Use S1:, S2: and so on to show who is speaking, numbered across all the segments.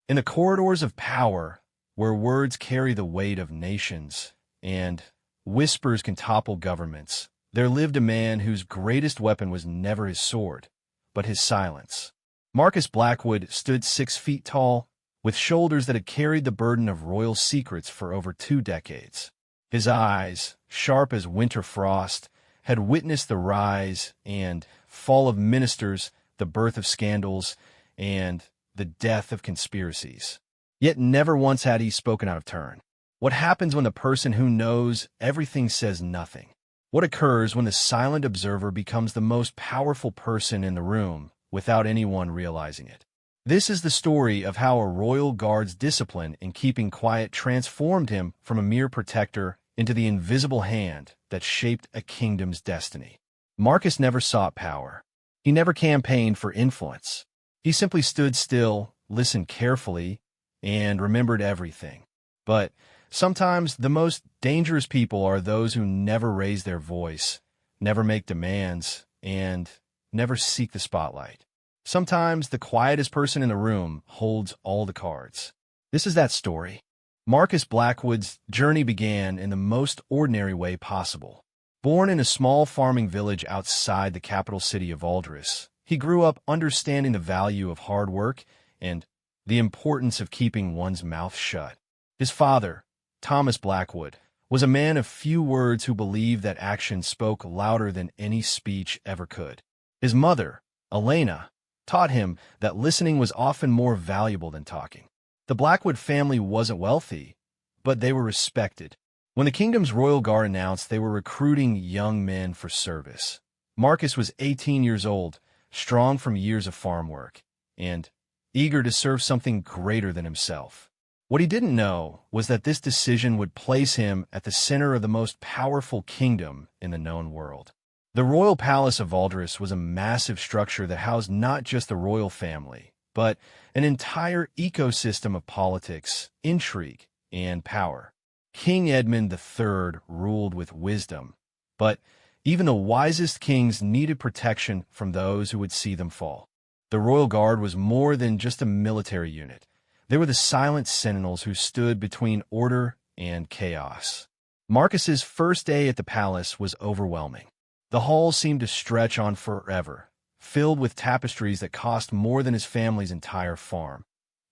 S1: In the corridors of power, where words carry the weight of nations and whispers can topple governments, there lived a man whose greatest weapon was never his sword, but his silence. Marcus Blackwood stood 6 feet tall, with shoulders that had carried the burden of royal secrets for over 2 decades. His eyes, sharp as winter frost, had witnessed the rise and fall of ministers, the birth of scandals, and the death of conspiracies. Yet never once had he spoken out of turn. What happens when the person who knows everything says nothing? What occurs when the silent observer becomes the most powerful person in the room without anyone realizing it? This is the story of how a royal guard's discipline in keeping quiet transformed him from a mere protector into the invisible hand that shaped a kingdom's destiny. Marcus never sought power. He never campaigned for influence. He simply stood still, listened carefully, and remembered everything. But sometimes the most dangerous people are those who never raise their voice, never make demands, and never seek the spotlight. Sometimes the quietest person in the room holds all the cards. This is that story. Marcus Blackwood's journey began in the most ordinary way possible. Born in a small farming village outside the capital city of Aldris, he grew up understanding the value of hard work and the importance of keeping one's mouth shut. His father, Thomas Blackwood, was a man of few words who believed that action spoke louder than any speech ever could. His mother, Elena, taught him that listening was often more valuable than talking. The Blackwood family wasn't wealthy, but they were respected. When the kingdom's royal guard announced they were recruiting young men for service, Marcus was 18 years old, strong from years of farm work, and eager to serve something greater than himself. What he didn't know was that this decision would place him at the center of the most powerful kingdom in the known world. The royal palace of Aldris was a massive structure that housed not just the royal family, but an entire ecosystem of politics, intrigue, and power. King Edmund III ruled with wisdom, but even the wisest kings needed protection from those who would see them fall. The royal guard was more than just a military unit. They were the silent sentinels who stood between order and chaos. Marcus's first day at the palace was overwhelming. The hall seemed to stretch on forever, filled with tapestries that cost more than his family's entire farm,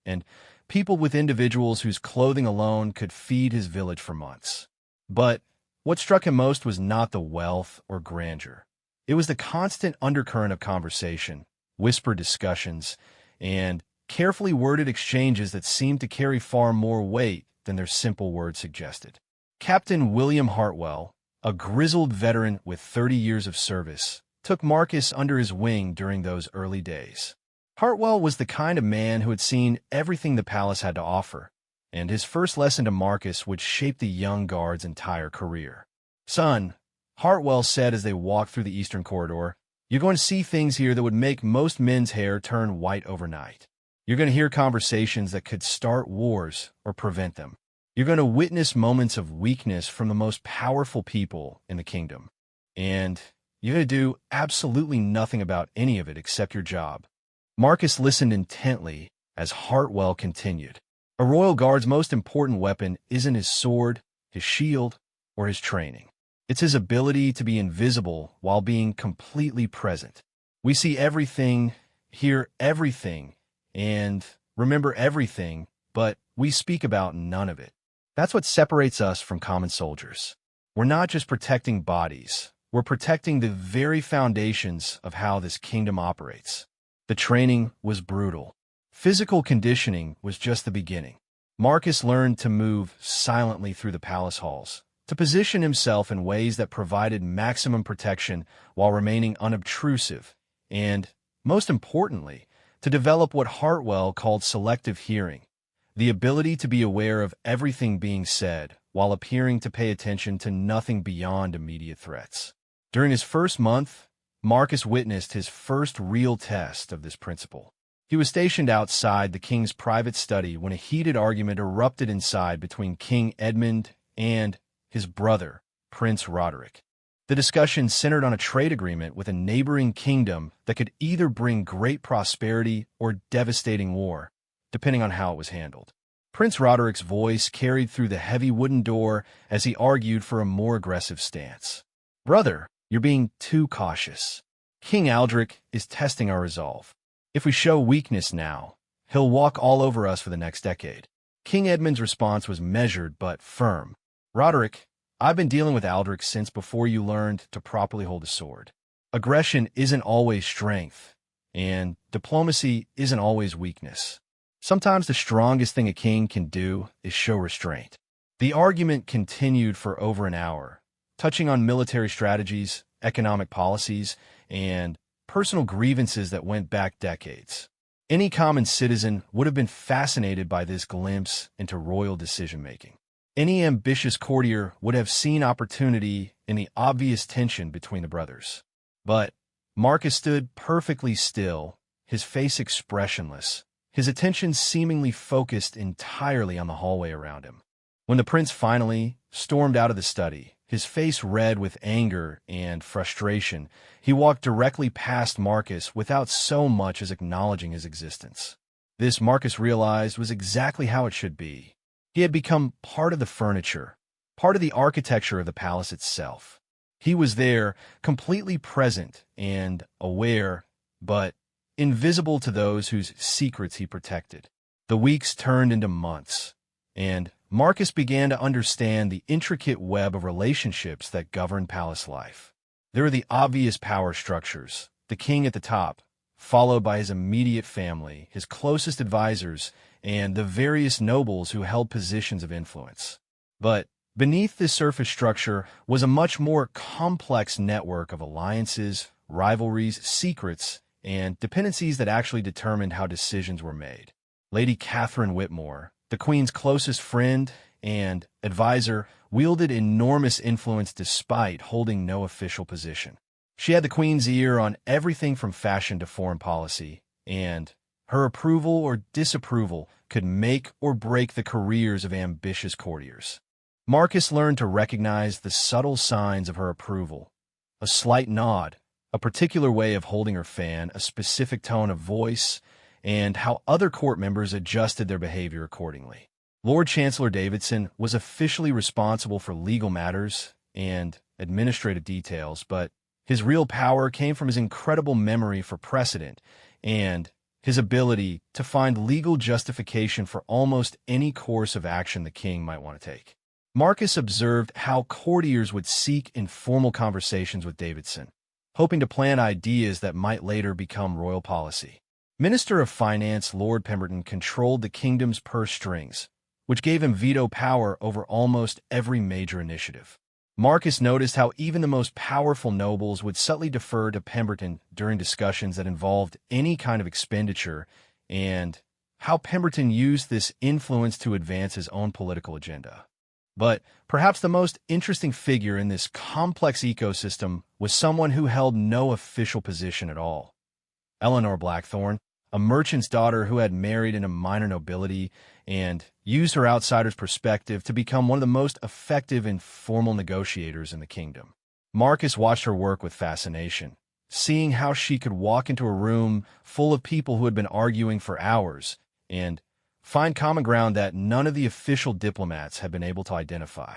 S1: and people with individuals whose clothing alone could feed his village for months. But what struck him most was not the wealth or grandeur. It was the constant undercurrent of conversation, whispered discussions, and carefully worded exchanges that seemed to carry far more weight than their simple words suggested. Captain William Hartwell, a grizzled veteran with 30 years of service, took Marcus under his wing during those early days. Hartwell was the kind of man who had seen everything the palace had to offer, and his first lesson to Marcus would shape the young guard's entire career. "Son," Hartwell said as they walked through the eastern corridor, "you're going to see things here that would make most men's hair turn white overnight. You're going to hear conversations that could start wars or prevent them. You're going to witness moments of weakness from the most powerful people in the kingdom. And you're going to do absolutely nothing about any of it except your job." Marcus listened intently as Hartwell continued. A royal guard's most important weapon isn't his sword, his shield, or his training. It's his ability to be invisible while being completely present. We see everything, hear everything, and remember everything, but we speak about none of it. That's what separates us from common soldiers. We're not just protecting bodies, we're protecting the very foundations of how this kingdom operates. The training was brutal. Physical conditioning was just the beginning. Marcus learned to move silently through the palace halls, to position himself in ways that provided maximum protection while remaining unobtrusive, and, most importantly, to develop what Hartwell called selective hearing, the ability to be aware of everything being said while appearing to pay attention to nothing beyond immediate threats. During his first month, Marcus witnessed his first real test of this principle. He was stationed outside the king's private study when a heated argument erupted inside between King Edmund and his brother, Prince Roderick. The discussion centered on a trade agreement with a neighboring kingdom that could either bring great prosperity or devastating war. depending on how it was handled. Prince Roderick's voice carried through the heavy wooden door as he argued for a more aggressive stance. "Brother, you're being too cautious. King Aldrich is testing our resolve. If we show weakness now, he'll walk all over us for the next decade." King Edmund's response was measured but firm. "Roderick, I've been dealing with Aldrich since before you learned to properly hold a sword. Aggression isn't always strength, and diplomacy isn't always weakness. Sometimes the strongest thing a king can do is show restraint." The argument continued for over an hour, touching on military strategies, economic policies, and personal grievances that went back decades. Any common citizen would have been fascinated by this glimpse into royal decision-making. Any ambitious courtier would have seen opportunity in the obvious tension between the brothers. But Marcus stood perfectly still, his face expressionless, his attention seemingly focused entirely on the hallway around him. When the prince finally stormed out of the study, his face red with anger and frustration, he walked directly past Marcus without so much as acknowledging his existence. This, Marcus realized, was exactly how it should be. He had become part of the furniture, part of the architecture of the palace itself. He was there, completely present and aware, but invisible to those whose secrets he protected. The weeks turned into months, and Marcus began to understand the intricate web of relationships that govern palace life. There were the obvious power structures, the king at the top, followed by his immediate family, his closest advisors, and the various nobles who held positions of influence. But beneath this surface structure was a much more complex network of alliances, rivalries, secrets, and dependencies that actually determined how decisions were made. Lady Catherine Whitmore, the Queen's closest friend and advisor, wielded enormous influence despite holding no official position. She had the Queen's ear on everything from fashion to foreign policy, and her approval or disapproval could make or break the careers of ambitious courtiers. Marcus learned to recognize the subtle signs of her approval: a slight nod, a particular way of holding her fan, a specific tone of voice, and how other court members adjusted their behavior accordingly. Lord Chancellor Davidson was officially responsible for legal matters and administrative details, but his real power came from his incredible memory for precedent and his ability to find legal justification for almost any course of action the king might want to take. Marcus observed how courtiers would seek informal conversations with Davidson, hoping to plan ideas that might later become royal policy. Minister of Finance Lord Pemberton controlled the kingdom's purse strings, which gave him veto power over almost every major initiative. Marcus noticed how even the most powerful nobles would subtly defer to Pemberton during discussions that involved any kind of expenditure, and how Pemberton used this influence to advance his own political agenda. But perhaps the most interesting figure in this complex ecosystem was someone who held no official position at all. Eleanor Blackthorne, a merchant's daughter who had married into minor nobility and used her outsider's perspective to become one of the most effective and formal negotiators in the kingdom. Marcus watched her work with fascination, seeing how she could walk into a room full of people who had been arguing for hours and find common ground that none of the official diplomats had been able to identify.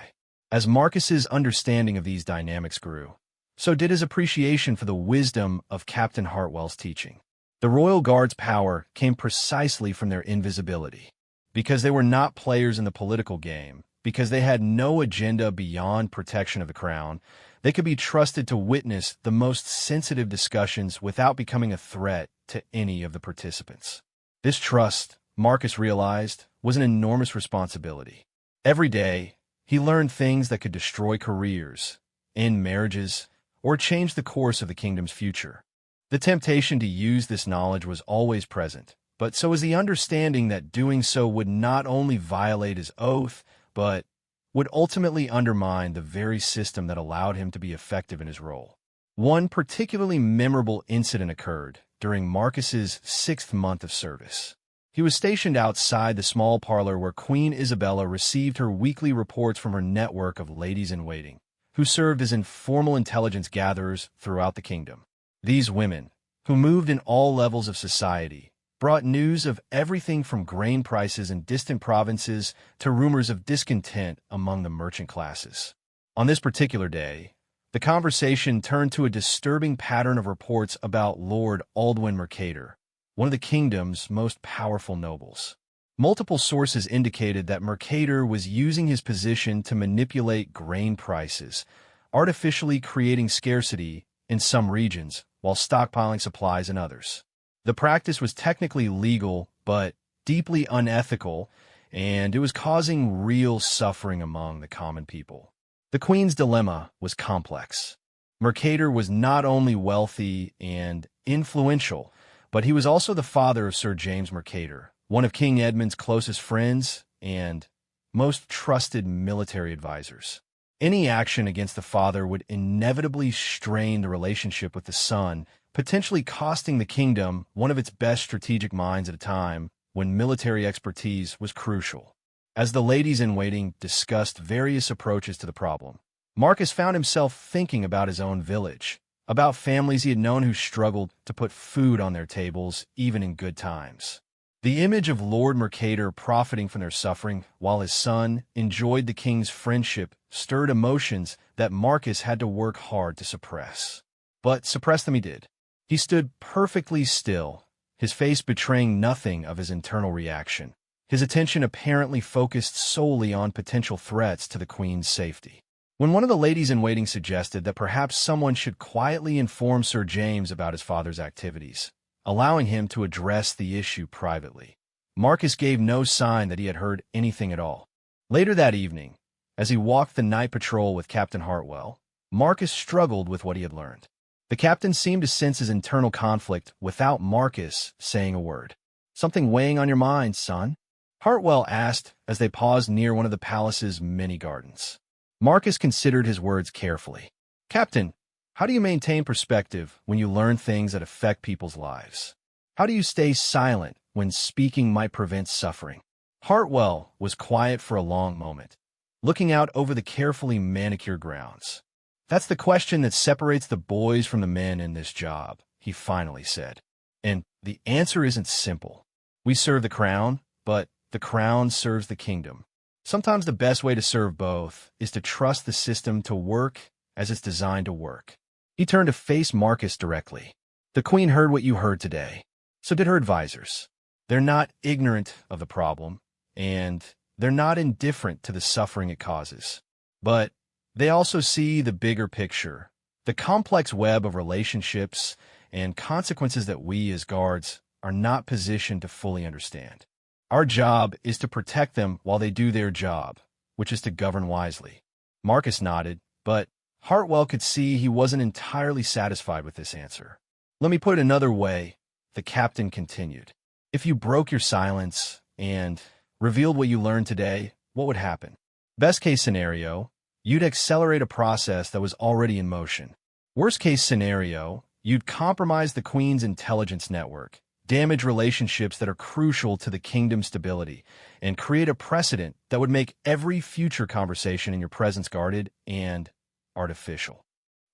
S1: As Marcus's understanding of these dynamics grew, so did his appreciation for the wisdom of Captain Hartwell's teaching. The Royal Guard's power came precisely from their invisibility. Because they were not players in the political game, because they had no agenda beyond protection of the crown, they could be trusted to witness the most sensitive discussions without becoming a threat to any of the participants. This trust, Marcus realized, was an enormous responsibility. Every day, he learned things that could destroy careers, end marriages, or change the course of the kingdom's future. The temptation to use this knowledge was always present, but so was the understanding that doing so would not only violate his oath, but would ultimately undermine the very system that allowed him to be effective in his role. One particularly memorable incident occurred during Marcus's 6th month of service. He was stationed outside the small parlor where Queen Isabella received her weekly reports from her network of ladies-in-waiting, who served as informal intelligence gatherers throughout the kingdom. These women, who moved in all levels of society, brought news of everything from grain prices in distant provinces to rumors of discontent among the merchant classes. On this particular day, the conversation turned to a disturbing pattern of reports about Lord Aldwin Mercator, one of the kingdom's most powerful nobles. Multiple sources indicated that Mercator was using his position to manipulate grain prices, artificially creating scarcity in some regions while stockpiling supplies in others. The practice was technically legal, but deeply unethical, and it was causing real suffering among the common people. The Queen's dilemma was complex. Mercator was not only wealthy and influential, but he was also the father of Sir James Mercator, one of King Edmund's closest friends and most trusted military advisors. Any action against the father would inevitably strain the relationship with the son, potentially costing the kingdom one of its best strategic minds at a time when military expertise was crucial. As the ladies-in-waiting discussed various approaches to the problem, Marcus found himself thinking about his own village, about families he had known who struggled to put food on their tables even in good times. The image of Lord Mercator profiting from their suffering while his son enjoyed the king's friendship stirred emotions that Marcus had to work hard to suppress. But suppress them he did. He stood perfectly still, his face betraying nothing of his internal reaction, his attention apparently focused solely on potential threats to the Queen's safety. When one of the ladies-in-waiting suggested that perhaps someone should quietly inform Sir James about his father's activities, allowing him to address the issue privately, Marcus gave no sign that he had heard anything at all. Later that evening, as he walked the night patrol with Captain Hartwell, Marcus struggled with what he had learned. The captain seemed to sense his internal conflict without Marcus saying a word. "Something weighing on your mind, son?" Hartwell asked as they paused near one of the palace's many gardens. Marcus considered his words carefully. "Captain, how do you maintain perspective when you learn things that affect people's lives? How do you stay silent when speaking might prevent suffering?" Hartwell was quiet for a long moment, looking out over the carefully manicured grounds. "That's the question that separates the boys from the men in this job," he finally said. "And the answer isn't simple. We serve the crown, but the crown serves the kingdom. Sometimes the best way to serve both is to trust the system to work as it's designed to work." He turned to face Marcus directly. "The Queen heard what you heard today. So did her advisors. They're not ignorant of the problem, and they're not indifferent to the suffering it causes. But they also see the bigger picture, the complex web of relationships and consequences that we as guards are not positioned to fully understand. Our job is to protect them while they do their job, which is to govern wisely." Marcus nodded, but Hartwell could see he wasn't entirely satisfied with this answer. "Let me put it another way," the captain continued. "If you broke your silence and revealed what you learned today, what would happen? Best case scenario, you'd accelerate a process that was already in motion. Worst case scenario, you'd compromise the Queen's intelligence network, damage relationships that are crucial to the kingdom's stability, and create a precedent that would make every future conversation in your presence guarded and artificial."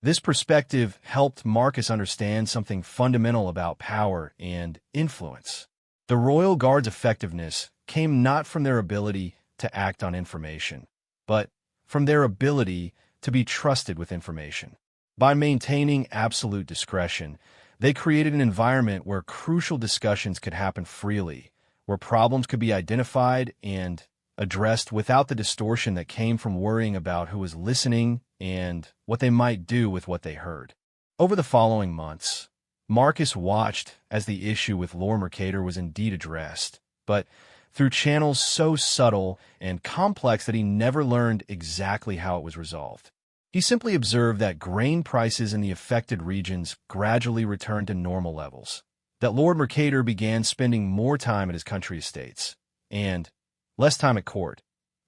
S1: This perspective helped Marcus understand something fundamental about power and influence. The Royal Guard's effectiveness came not from their ability to act on information, but from their ability to be trusted with information. By maintaining absolute discretion, they created an environment where crucial discussions could happen freely, where problems could be identified and addressed without the distortion that came from worrying about who was listening and what they might do with what they heard. Over the following months, Marcus watched as the issue with Lord Mercator was indeed addressed, but through channels so subtle and complex that he never learned exactly how it was resolved. He simply observed that grain prices in the affected regions gradually returned to normal levels, that Lord Mercator began spending more time at his country estates, and less time at court,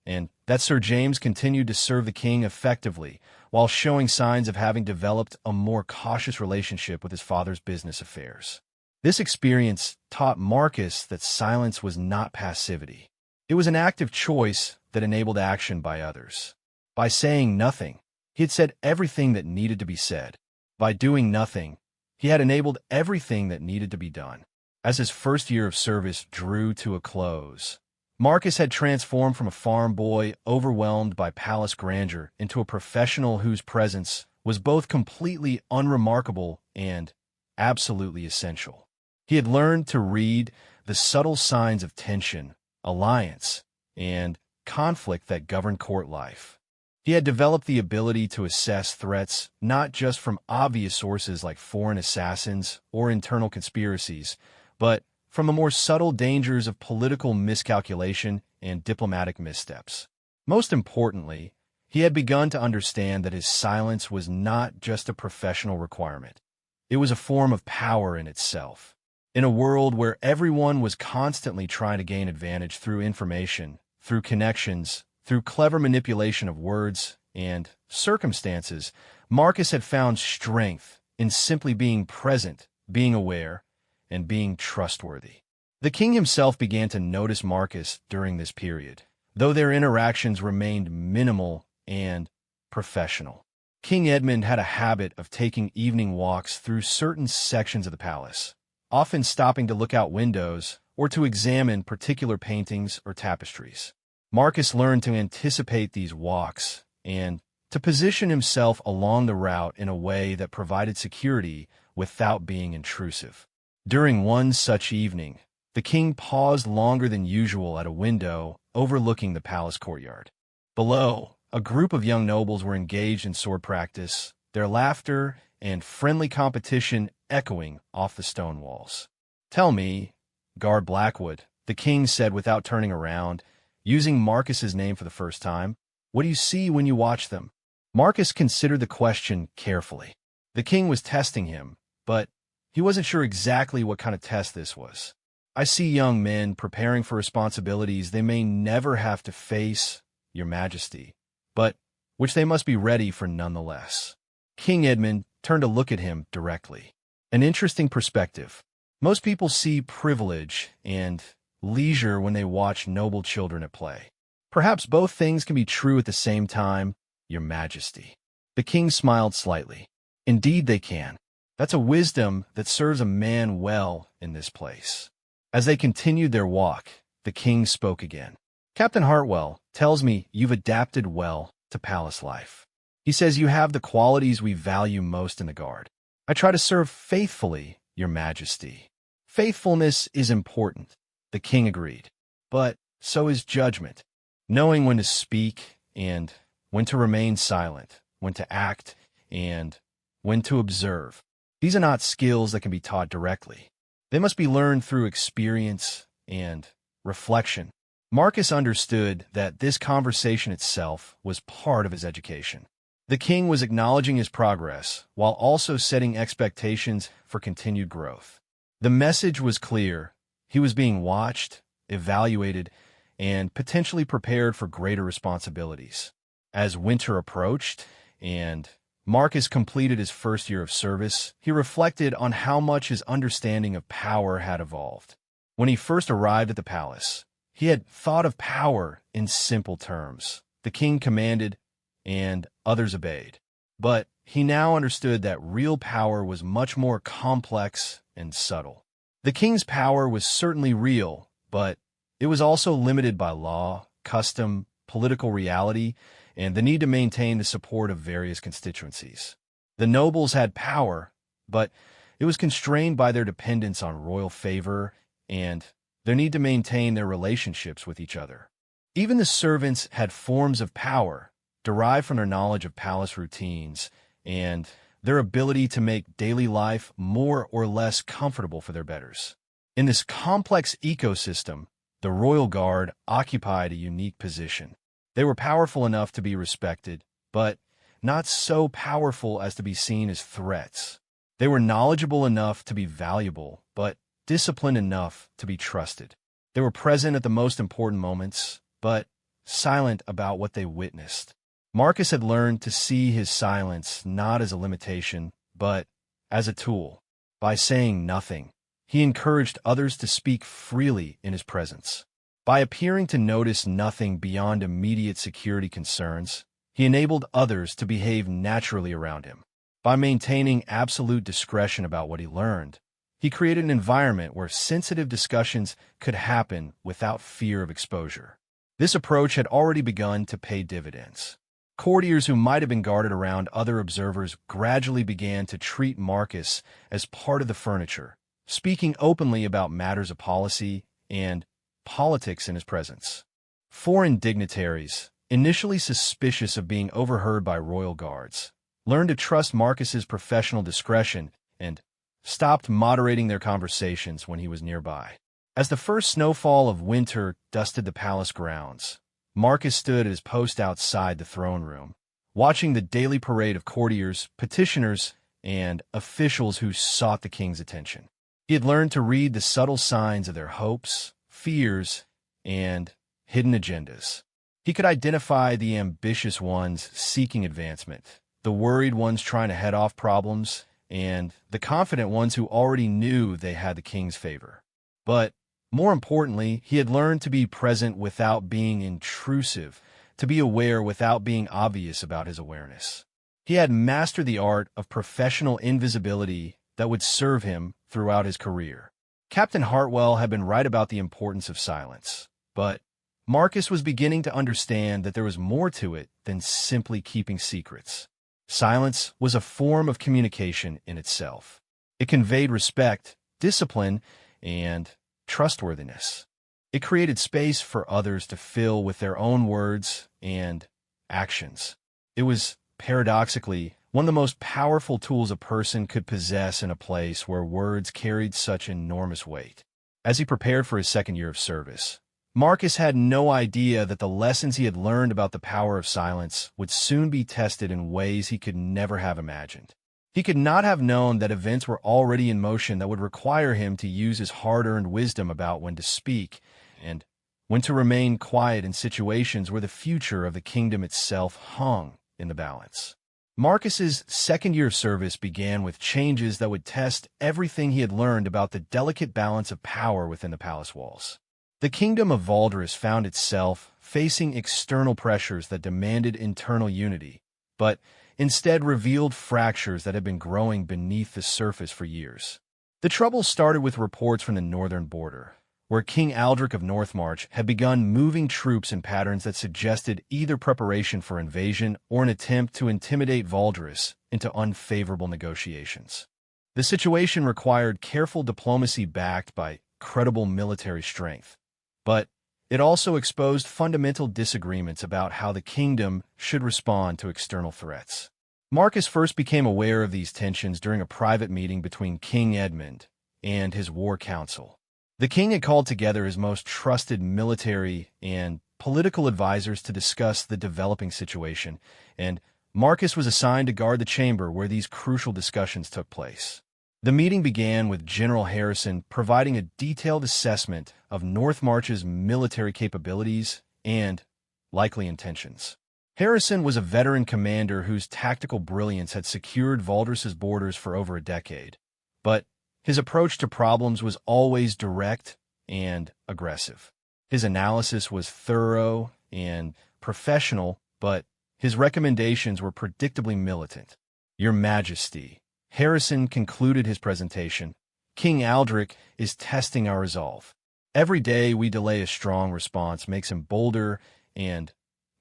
S1: and that Sir James continued to serve the king effectively while showing signs of having developed a more cautious relationship with his father's business affairs. This experience taught Marcus that silence was not passivity. It was an active choice that enabled action by others. By saying nothing, he had said everything that needed to be said. By doing nothing, he had enabled everything that needed to be done. As his first year of service drew to a close, Marcus had transformed from a farm boy overwhelmed by palace grandeur into a professional whose presence was both completely unremarkable and absolutely essential. He had learned to read the subtle signs of tension, alliance, and conflict that governed court life. He had developed the ability to assess threats not just from obvious sources like foreign assassins or internal conspiracies, but from the more subtle dangers of political miscalculation and diplomatic missteps. Most importantly, he had begun to understand that his silence was not just a professional requirement. It was a form of power in itself. In a world where everyone was constantly trying to gain advantage through information, through connections, through clever manipulation of words and circumstances, Marcus had found strength in simply being present, being aware, and being trustworthy. The king himself began to notice Marcus during this period, though their interactions remained minimal and professional. King Edmund had a habit of taking evening walks through certain sections of the palace, often stopping to look out windows or to examine particular paintings or tapestries. Marcus learned to anticipate these walks and to position himself along the route in a way that provided security without being intrusive. During one such evening, the king paused longer than usual at a window overlooking the palace courtyard. Below, a group of young nobles were engaged in sword practice, their laughter and friendly competition echoing off the stone walls. "Tell me, Guard Blackwood," the king said without turning around, using Marcus's name for the first time, "what do you see when you watch them?" Marcus considered the question carefully. The king was testing him, but he wasn't sure exactly what kind of test this was. "I see young men preparing for responsibilities they may never have to face, Your Majesty, but which they must be ready for nonetheless." King Edmund turned to look at him directly. An interesting perspective. Most people see privilege and leisure when they watch noble children at play. Perhaps both things can be true at the same time, Your Majesty. The king smiled slightly. "Indeed they can. That's a wisdom that serves a man well in this place." As they continued their walk, the king spoke again. "Captain Hartwell tells me you've adapted well to palace life. He says you have the qualities we value most in the guard. I try to serve faithfully, Your Majesty." "Faithfulness is important," the king agreed. "But so is judgment. Knowing when to speak and when to remain silent, when to act and when to observe. These are not skills that can be taught directly. They must be learned through experience and reflection." Marcus understood that this conversation itself was part of his education. The king was acknowledging his progress while also setting expectations for continued growth. The message was clear. He was being watched, evaluated, and potentially prepared for greater responsibilities. As winter approached and Marcus completed his first year of service, he reflected on how much his understanding of power had evolved. When he first arrived at the palace, he had thought of power in simple terms. The king commanded, and others obeyed. But he now understood that real power was much more complex and subtle. The king's power was certainly real, but it was also limited by law, custom, political reality, and the need to maintain the support of various constituencies. The nobles had power, but it was constrained by their dependence on royal favor and their need to maintain their relationships with each other. Even the servants had forms of power derived from their knowledge of palace routines and their ability to make daily life more or less comfortable for their betters. In this complex ecosystem, the royal guard occupied a unique position. They were powerful enough to be respected, but not so powerful as to be seen as threats. They were knowledgeable enough to be valuable, but disciplined enough to be trusted. They were present at the most important moments, but silent about what they witnessed. Marcus had learned to see his silence not as a limitation, but as a tool. By saying nothing, he encouraged others to speak freely in his presence. By appearing to notice nothing beyond immediate security concerns, he enabled others to behave naturally around him. By maintaining absolute discretion about what he learned, He created an environment where sensitive discussions could happen without fear of exposure. This approach had already begun to pay dividends. Courtiers who might have been guarded around other observers gradually began to treat Marcus as part of the furniture, speaking openly about matters of policy and politics in his presence. Foreign dignitaries, initially suspicious of being overheard by royal guards, learned to trust Marcus's professional discretion and stopped moderating their conversations when he was nearby. As the first snowfall of winter dusted the palace grounds, Marcus stood at his post outside the throne room, watching the daily parade of courtiers, petitioners, and officials who sought the king's attention. He had learned to read the subtle signs of their hopes, fears, and hidden agendas. He could identify the ambitious ones seeking advancement, the worried ones trying to head off problems, and the confident ones who already knew they had the king's favor. But more importantly, he had learned to be present without being intrusive, to be aware without being obvious about his awareness. He had mastered the art of professional invisibility that would serve him throughout his career. Captain Hartwell had been right about the importance of silence, but Marcus was beginning to understand that there was more to it than simply keeping secrets. Silence was a form of communication in itself. It conveyed respect, discipline, and trustworthiness. It created space for others to fill with their own words and actions. It was, paradoxically, one of the most powerful tools a person could possess in a place where words carried such enormous weight. As he prepared for his second year of service, Marcus had no idea that the lessons he had learned about the power of silence would soon be tested in ways he could never have imagined. He could not have known that events were already in motion that would require him to use his hard-earned wisdom about when to speak and when to remain quiet in situations where the future of the kingdom itself hung in the balance. Marcus's second year of service began with changes that would test everything he had learned about the delicate balance of power within the palace walls. The kingdom of Valderus found itself facing external pressures that demanded internal unity, but instead revealed fractures that had been growing beneath the surface for years. The trouble started with reports from the northern border, where King Aldric of Northmarch had begun moving troops in patterns that suggested either preparation for invasion or an attempt to intimidate Valderus into unfavorable negotiations. The situation required careful diplomacy backed by credible military strength, but it also exposed fundamental disagreements about how the kingdom should respond to external threats. Marcus first became aware of these tensions during a private meeting between King Edmund and his war council. The king had called together his most trusted military and political advisors to discuss the developing situation, and Marcus was assigned to guard the chamber where these crucial discussions took place. The meeting began with General Harrison providing a detailed assessment of Northmarch's military capabilities and likely intentions. Harrison was a veteran commander whose tactical brilliance had secured Valderus's borders for over a decade, but his approach to problems was always direct and aggressive. His analysis was thorough and professional, but his recommendations were predictably militant. "Your Majesty," Harrison concluded his presentation, "King Aldric is testing our resolve. Every day we delay a strong response makes him bolder and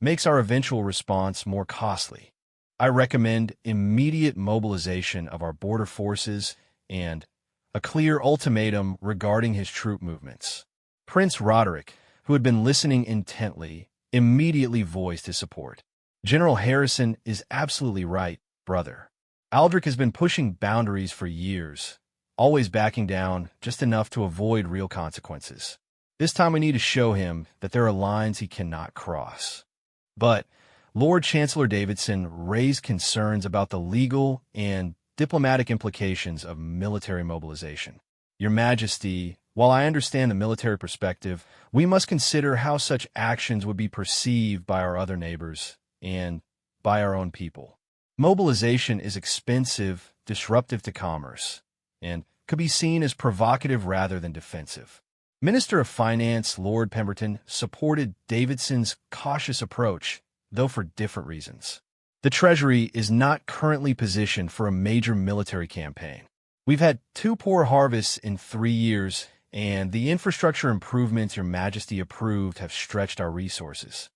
S1: makes our eventual response more costly. I recommend immediate mobilization of our border forces and a clear ultimatum regarding his troop movements." Prince Roderick, who had been listening intently, immediately voiced his support. "General Harrison is absolutely right, brother. Aldric has been pushing boundaries for years, always backing down just enough to avoid real consequences. This time we need to show him that there are lines he cannot cross." But Lord Chancellor Davidson raised concerns about the legal and diplomatic implications of military mobilization. "Your Majesty, while I understand the military perspective, we must consider how such actions would be perceived by our other neighbors and by our own people. Mobilization is expensive, disruptive to commerce, and could be seen as provocative rather than defensive." Minister of Finance Lord Pemberton supported Davidson's cautious approach, though for different reasons. "The Treasury is not currently positioned for a major military campaign. We've had two poor harvests in 3 years, and the infrastructure improvements your majesty approved have stretched our resources.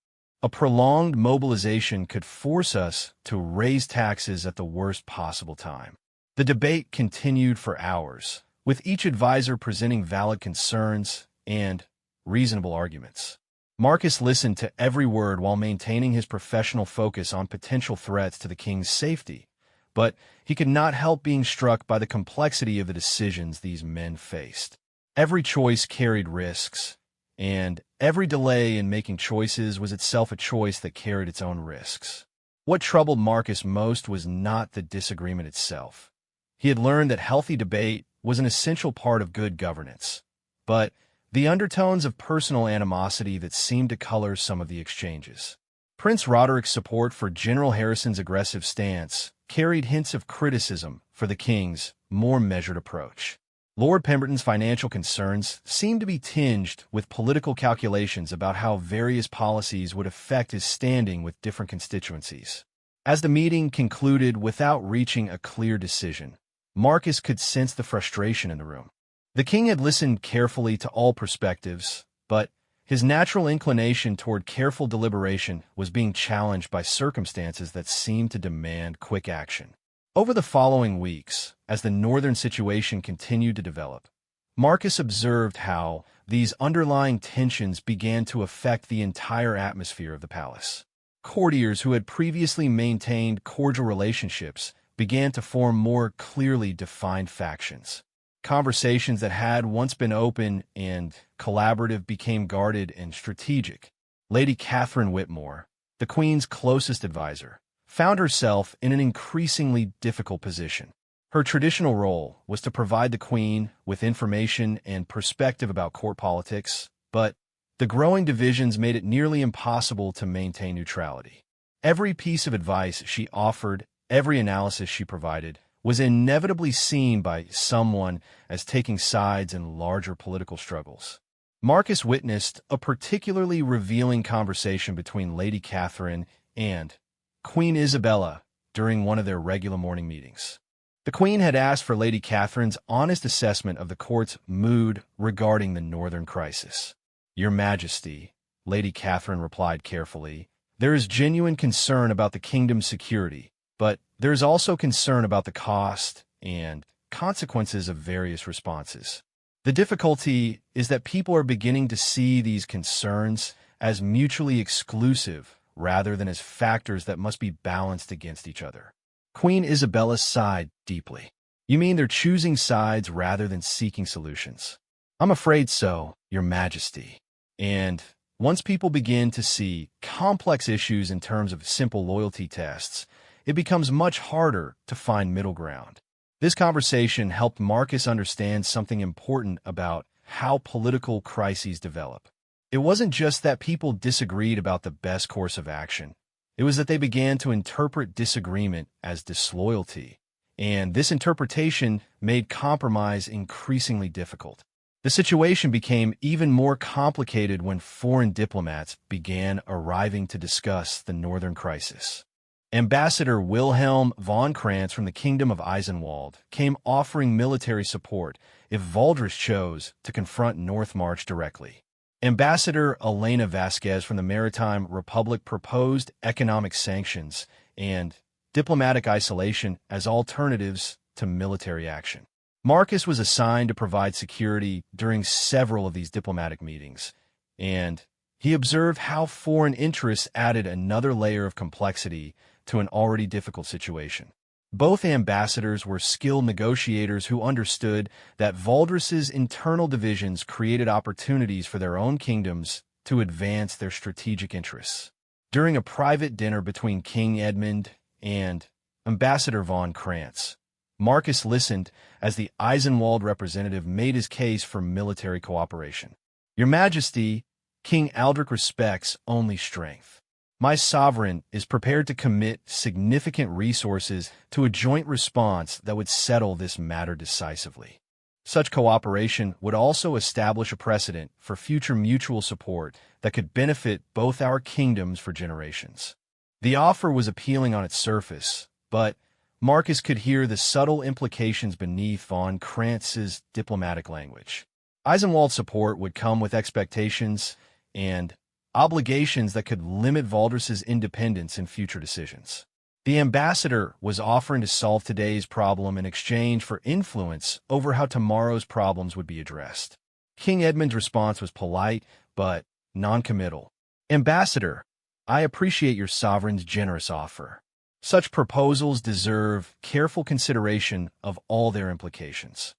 S1: A prolonged mobilization could force us to raise taxes at the worst possible time. The debate continued for hours, with each advisor presenting valid concerns and reasonable arguments. Marcus listened to every word while maintaining his professional focus on potential threats to the king's safety, but he could not help being struck by the complexity of the decisions these men faced. Every choice carried risks, and every delay in making choices was itself a choice that carried its own risks. What troubled Marcus most was not the disagreement itself. He had learned that healthy debate was an essential part of good governance, but the undertones of personal animosity that seemed to color some of the exchanges. Prince Roderick's support for General Harrison's aggressive stance carried hints of criticism for the king's more measured approach. Lord Pemberton's financial concerns seemed to be tinged with political calculations about how various policies would affect his standing with different constituencies. As the meeting concluded without reaching a clear decision, Marcus could sense the frustration in the room. The king had listened carefully to all perspectives, but his natural inclination toward careful deliberation was being challenged by circumstances that seemed to demand quick action. Over the following weeks, as the northern situation continued to develop, Marcus observed how these underlying tensions began to affect the entire atmosphere of the palace. Courtiers who had previously maintained cordial relationships began to form more clearly defined factions. Conversations that had once been open and collaborative became guarded and strategic. Lady Catherine Whitmore, the Queen's closest advisor, found herself in an increasingly difficult position. Her traditional role was to provide the Queen with information and perspective about court politics, but the growing divisions made it nearly impossible to maintain neutrality. Every piece of advice she offered, every analysis she provided, was inevitably seen by someone as taking sides in larger political struggles. Marcus witnessed a particularly revealing conversation between Lady Catherine and Queen Isabella during one of their regular morning meetings. The Queen had asked for Lady Catherine's honest assessment of the court's mood regarding the northern crisis. "Your Majesty," Lady Catherine replied carefully, "there is genuine concern about the kingdom's security, but there is also concern about the cost and consequences of various responses. The difficulty is that people are beginning to see these concerns as mutually exclusive rather than as factors that must be balanced against each other." Queen Isabella sighed deeply. "You mean they're choosing sides rather than seeking solutions?" "I'm afraid so, Your Majesty. And once people begin to see complex issues in terms of simple loyalty tests, it becomes much harder to find middle ground." This conversation helped Marcus understand something important about how political crises develop. It wasn't just that people disagreed about the best course of action. It was that they began to interpret disagreement as disloyalty, and this interpretation made compromise increasingly difficult. The situation became even more complicated when foreign diplomats began arriving to discuss the northern crisis. Ambassador Wilhelm von Krantz from the Kingdom of Eisenwald came offering military support if Valdres chose to confront North March directly. Ambassador Elena Vasquez from the Maritime Republic proposed economic sanctions and diplomatic isolation as alternatives to military action. Marcus was assigned to provide security during several of these diplomatic meetings, and he observed how foreign interests added another layer of complexity to an already difficult situation. Both ambassadors were skilled negotiators who understood that Valdres's internal divisions created opportunities for their own kingdoms to advance their strategic interests. During a private dinner between King Edmund and Ambassador von Krantz, Marcus listened as the Eisenwald representative made his case for military cooperation. "Your Majesty, King Aldrich respects only strength. My sovereign is prepared to commit significant resources to a joint response that would settle this matter decisively. Such cooperation would also establish a precedent for future mutual support that could benefit both our kingdoms for generations." The offer was appealing on its surface, but Marcus could hear the subtle implications beneath von Kranz's diplomatic language. Eisenwald's support would come with expectations and obligations that could limit Valdres's independence in future decisions. The ambassador was offering to solve today's problem in exchange for influence over how tomorrow's problems would be addressed. King Edmund's response was polite, but non-committal. "Ambassador, I appreciate your sovereign's generous offer. Such proposals deserve careful consideration of all their implications."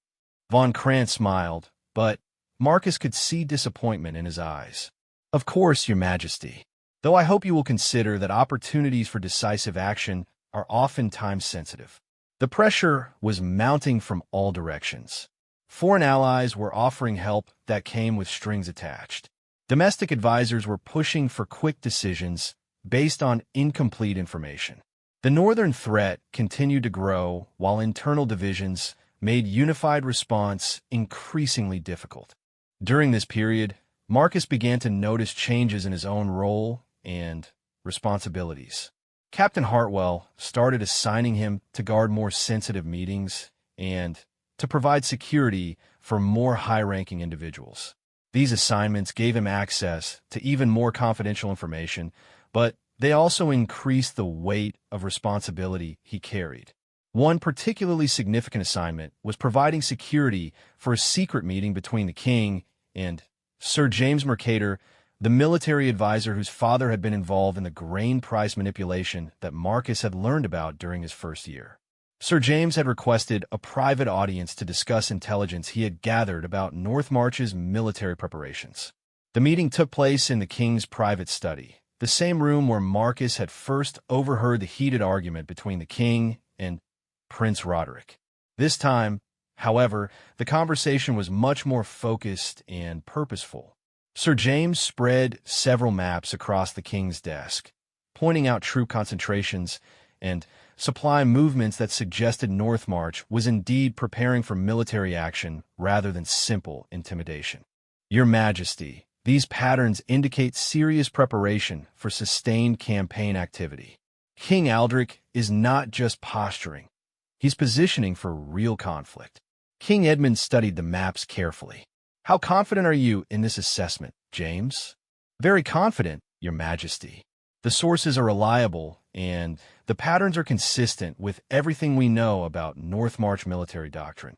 S1: Von Krantz smiled, but Marcus could see disappointment in his eyes. "Of course, Your Majesty. Though I hope you will consider that opportunities for decisive action are often time-sensitive." The pressure was mounting from all directions. Foreign allies were offering help that came with strings attached. Domestic advisors were pushing for quick decisions based on incomplete information. The northern threat continued to grow, while internal divisions made unified response increasingly difficult. During this period, Marcus began to notice changes in his own role and responsibilities. Captain Hartwell started assigning him to guard more sensitive meetings and to provide security for more high-ranking individuals. These assignments gave him access to even more confidential information, but they also increased the weight of responsibility he carried. One particularly significant assignment was providing security for a secret meeting between the king and Sir James Mercator, the military advisor whose father had been involved in the grain price manipulation that Marcus had learned about during his first year. Sir James had requested a private audience to discuss intelligence he had gathered about North March's military preparations. The meeting took place in the king's private study, the same room where Marcus had first overheard the heated argument between the king and Prince Roderick. This time, however, the conversation was much more focused and purposeful. Sir James spread several maps across the king's desk, pointing out troop concentrations and supply movements that suggested North March was indeed preparing for military action rather than simple intimidation. "Your Majesty, these patterns indicate serious preparation for sustained campaign activity. King Aldrich is not just posturing. He's positioning for real conflict." King Edmund studied the maps carefully. "How confident are you in this assessment, James?" "Very confident, Your Majesty. The sources are reliable, and the patterns are consistent with everything we know about North March military doctrine."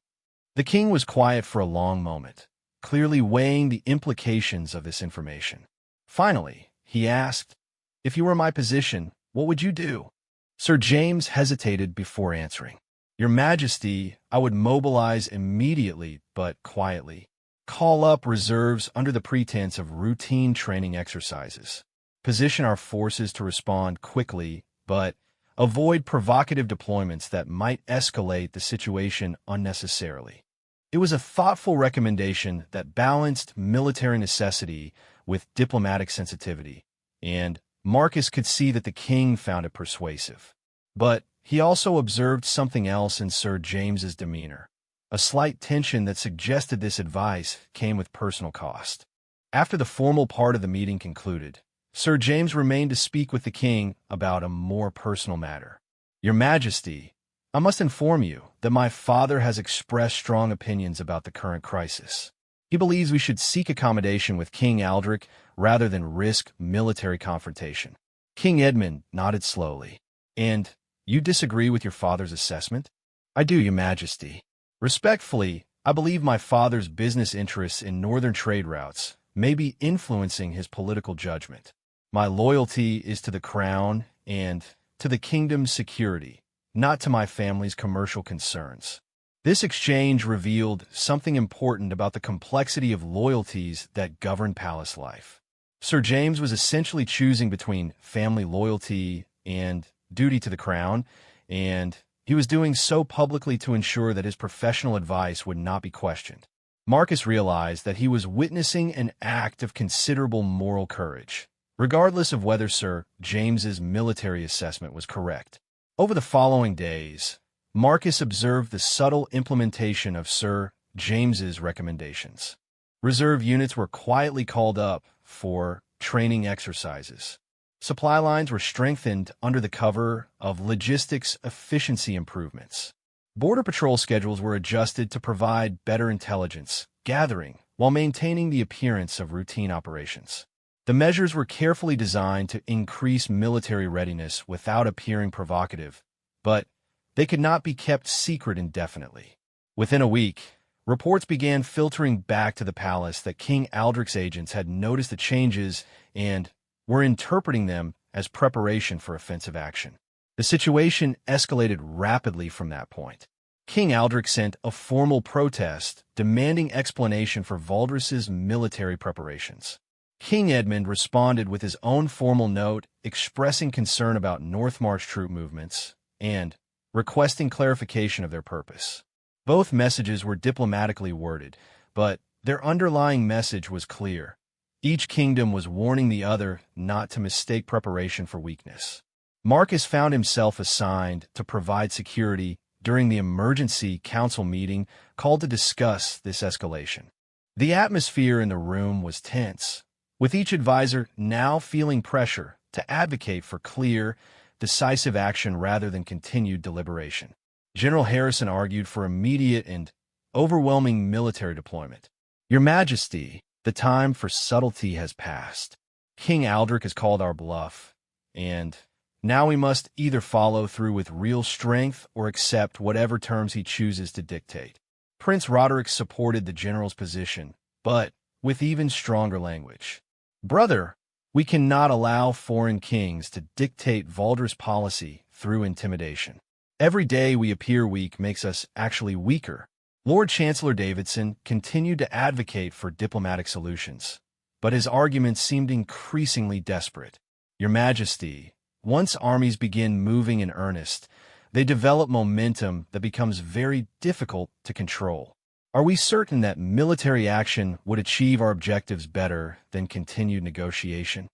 S1: The king was quiet for a long moment, clearly weighing the implications of this information. Finally, he asked, "If you were in my position, what would you do?" Sir James hesitated before answering. "Your Majesty, I would mobilize immediately but quietly. Call up reserves under the pretense of routine training exercises. Position our forces to respond quickly, but avoid provocative deployments that might escalate the situation unnecessarily." It was a thoughtful recommendation that balanced military necessity with diplomatic sensitivity, and Marcus could see that the king found it persuasive. But he also observed something else in Sir James's demeanor, a slight tension that suggested this advice came with personal cost. After the formal part of the meeting concluded, Sir James remained to speak with the king about a more personal matter. "Your Majesty, I must inform you that my father has expressed strong opinions about the current crisis. He believes we should seek accommodation with King Aldrich rather than risk military confrontation." King Edmund nodded slowly. "And you disagree with your father's assessment?" "I do, Your Majesty. Respectfully, I believe my father's business interests in northern trade routes may be influencing his political judgment. My loyalty is to the crown and to the kingdom's security, not to my family's commercial concerns." This exchange revealed something important about the complexity of loyalties that govern palace life. Sir James was essentially choosing between family loyalty and duty to the crown, and he was doing so publicly to ensure that his professional advice would not be questioned. Marcus realized that he was witnessing an act of considerable moral courage, regardless of whether Sir James's military assessment was correct. Over the following days, Marcus observed the subtle implementation of Sir James's recommendations. Reserve units were quietly called up for training exercises. Supply lines were strengthened under the cover of logistics efficiency improvements. Border patrol schedules were adjusted to provide better intelligence gathering while maintaining the appearance of routine operations. The measures were carefully designed to increase military readiness without appearing provocative, but they could not be kept secret indefinitely. Within a week, reports began filtering back to the palace that King Aldrich's agents had noticed the changes and were interpreting them as preparation for offensive action. The situation escalated rapidly from that point. King Aldrich sent a formal protest demanding explanation for Valdres's military preparations. King Edmund responded with his own formal note expressing concern about North March troop movements and requesting clarification of their purpose. Both messages were diplomatically worded, but their underlying message was clear. Each kingdom was warning the other not to mistake preparation for weakness. Marcus found himself assigned to provide security during the emergency council meeting called to discuss this escalation. The atmosphere in the room was tense, with each advisor now feeling pressure to advocate for clear, decisive action rather than continued deliberation. General Harrison argued for immediate and overwhelming military deployment. Your Majesty, the time for subtlety has passed. King Aldrich has called our bluff, and now we must either follow through with real strength or accept whatever terms he chooses to dictate. Prince Roderick supported the general's position, but with even stronger language. Brother, we cannot allow foreign kings to dictate Valdres policy through intimidation. Every day we appear weak makes us actually weaker. Lord Chancellor Davidson continued to advocate for diplomatic solutions, but his arguments seemed increasingly desperate. Your Majesty, once armies begin moving in earnest, they develop momentum that becomes very difficult to control. Are we certain that military action would achieve our objectives better than continued negotiation?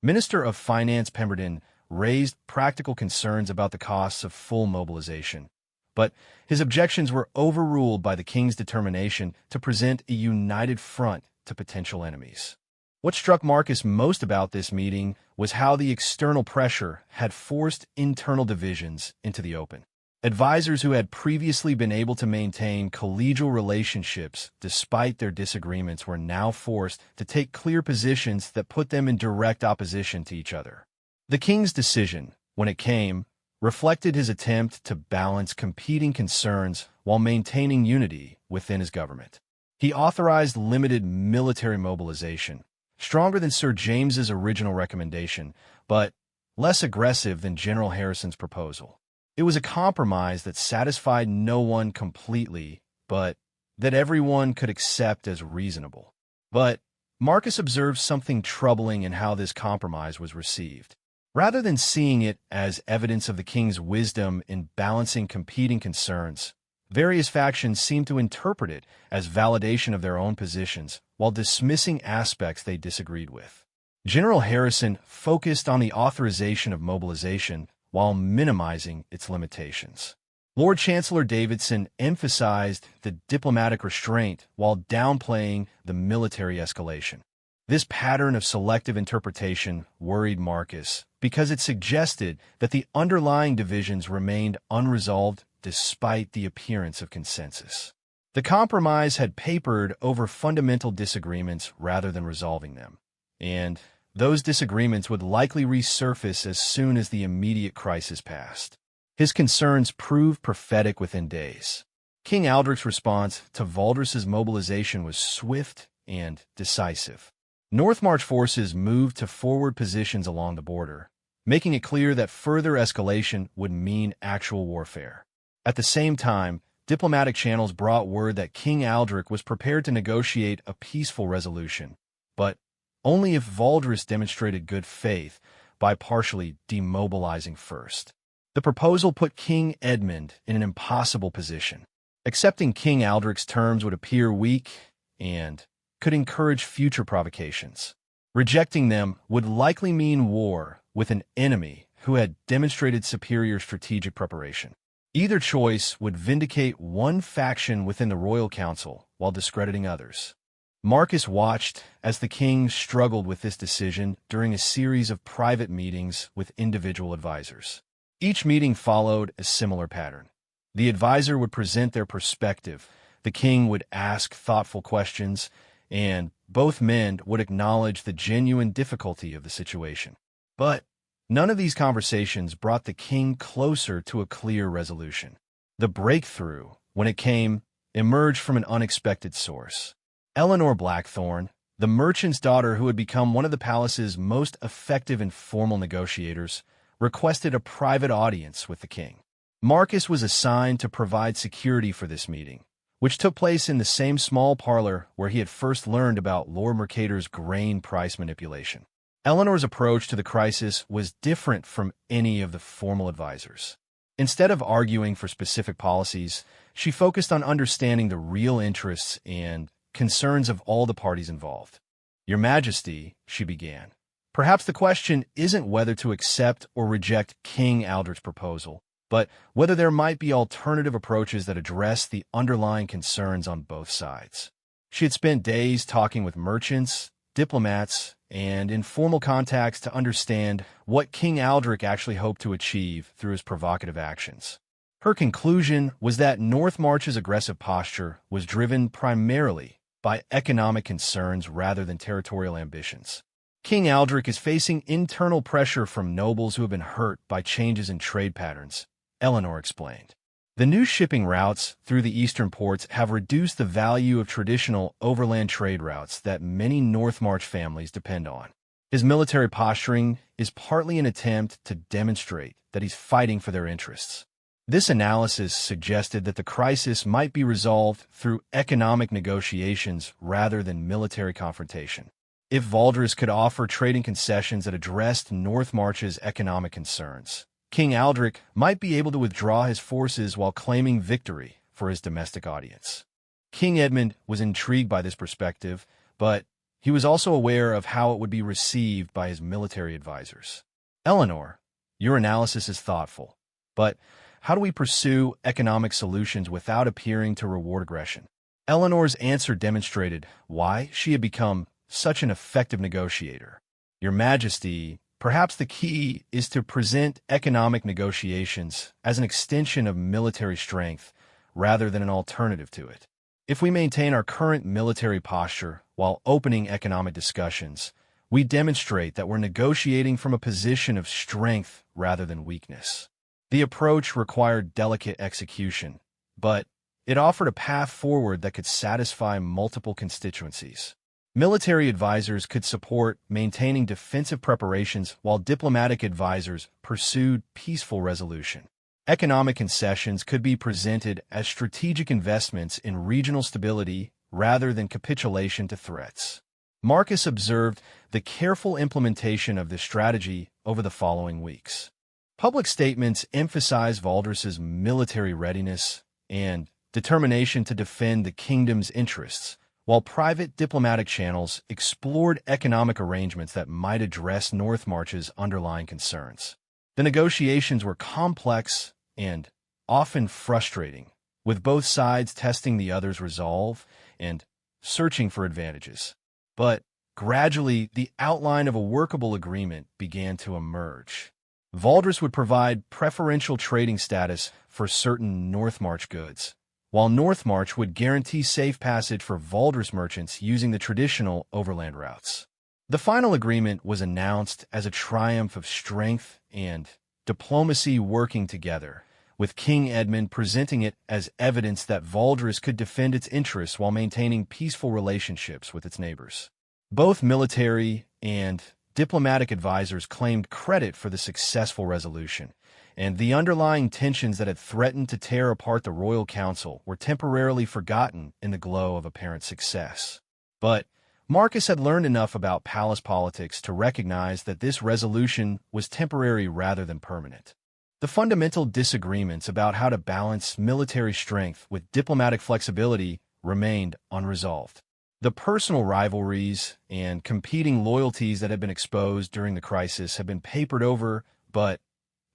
S1: Minister of Finance Pemberton raised practical concerns about the costs of full mobilization, but his objections were overruled by the king's determination to present a united front to potential enemies. What struck Marcus most about this meeting was how the external pressure had forced internal divisions into the open. Advisors who had previously been able to maintain collegial relationships despite their disagreements were now forced to take clear positions that put them in direct opposition to each other. The king's decision, when it came, reflected his attempt to balance competing concerns while maintaining unity within his government. He authorized limited military mobilization, stronger than Sir James's original recommendation, but less aggressive than General Harrison's proposal. It was a compromise that satisfied no one completely, but that everyone could accept as reasonable. But Marcus observed something troubling in how this compromise was received. Rather than seeing it as evidence of the king's wisdom in balancing competing concerns, various factions seemed to interpret it as validation of their own positions while dismissing aspects they disagreed with. General Harrison focused on the authorization of mobilization while minimizing its limitations. Lord Chancellor Davidson emphasized the diplomatic restraint while downplaying the military escalation. This pattern of selective interpretation worried Marcus because it suggested that the underlying divisions remained unresolved despite the appearance of consensus. The compromise had papered over fundamental disagreements rather than resolving them, and those disagreements would likely resurface as soon as the immediate crisis passed. His concerns proved prophetic within days. King Aldrich's response to Valdres's mobilization was swift and decisive. North March forces moved to forward positions along the border, making it clear that further escalation would mean actual warfare. At the same time, diplomatic channels brought word that King Aldrich was prepared to negotiate a peaceful resolution, but only if Valdres demonstrated good faith by partially demobilizing first. The proposal put King Edmund in an impossible position. Accepting King Aldrich's terms would appear weak and could encourage future provocations. Rejecting them would likely mean war with an enemy who had demonstrated superior strategic preparation. Either choice would vindicate one faction within the royal council while discrediting others. Marcus watched as the king struggled with this decision during a series of private meetings with individual advisors. Each meeting followed a similar pattern. The advisor would present their perspective, the king would ask thoughtful questions, and both men would acknowledge the genuine difficulty of the situation. But none of these conversations brought the king closer to a clear resolution. The breakthrough, when it came, emerged from an unexpected source. Eleanor Blackthorne, the merchant's daughter who had become one of the palace's most effective and formal negotiators, requested a private audience with the king. Marcus was assigned to provide security for this meeting, which took place in the same small parlor where he had first learned about Lord Mercator's grain price manipulation. Eleanor's approach to the crisis was different from any of the formal advisors. Instead of arguing for specific policies, she focused on understanding the real interests and concerns of all the parties involved. "Your Majesty," she began, "perhaps the question isn't whether to accept or reject King Aldrich's proposal, but whether there might be alternative approaches that address the underlying concerns on both sides." She had spent days talking with merchants, diplomats, and informal contacts to understand what King Aldrich actually hoped to achieve through his provocative actions. Her conclusion was that Northmarch's aggressive posture was driven primarily by economic concerns rather than territorial ambitions. King Aldrich is facing internal pressure from nobles who have been hurt by changes in trade patterns, Eleanor explained. The new shipping routes through the eastern ports have reduced the value of traditional overland trade routes that many Northmarch families depend on. His military posturing is partly an attempt to demonstrate that he's fighting for their interests. This analysis suggested that the crisis might be resolved through economic negotiations rather than military confrontation. If Valdres could offer trading concessions that addressed Northmarch's economic concerns, King Aldrich might be able to withdraw his forces while claiming victory for his domestic audience. King Edmund was intrigued by this perspective, but he was also aware of how it would be received by his military advisors. "Eleanor, your analysis is thoughtful, but how do we pursue economic solutions without appearing to reward aggression?" Eleanor's answer demonstrated why she had become such an effective negotiator. "Your Majesty, perhaps the key is to present economic negotiations as an extension of military strength rather than an alternative to it. If we maintain our current military posture while opening economic discussions, we demonstrate that we're negotiating from a position of strength rather than weakness." The approach required delicate execution, but it offered a path forward that could satisfy multiple constituencies. Military advisors could support maintaining defensive preparations while diplomatic advisors pursued peaceful resolution. Economic concessions could be presented as strategic investments in regional stability rather than capitulation to threats. Marcus observed the careful implementation of this strategy over the following weeks. Public statements emphasized Valdres's military readiness and determination to defend the kingdom's interests, while private diplomatic channels explored economic arrangements that might address Northmarch's underlying concerns. The negotiations were complex and often frustrating, with both sides testing the other's resolve and searching for advantages. But gradually, the outline of a workable agreement began to emerge. Valdres would provide preferential trading status for certain Northmarch goods, while Northmarch would guarantee safe passage for Valdres merchants using the traditional overland routes. The final agreement was announced as a triumph of strength and diplomacy working together, with King Edmund presenting it as evidence that Valdres could defend its interests while maintaining peaceful relationships with its neighbors. Both military and diplomatic advisors claimed credit for the successful resolution, and the underlying tensions that had threatened to tear apart the royal council were temporarily forgotten in the glow of apparent success. But Marcus had learned enough about palace politics to recognize that this resolution was temporary rather than permanent. The fundamental disagreements about how to balance military strength with diplomatic flexibility remained unresolved. The personal rivalries and competing loyalties that had been exposed during the crisis had been papered over, but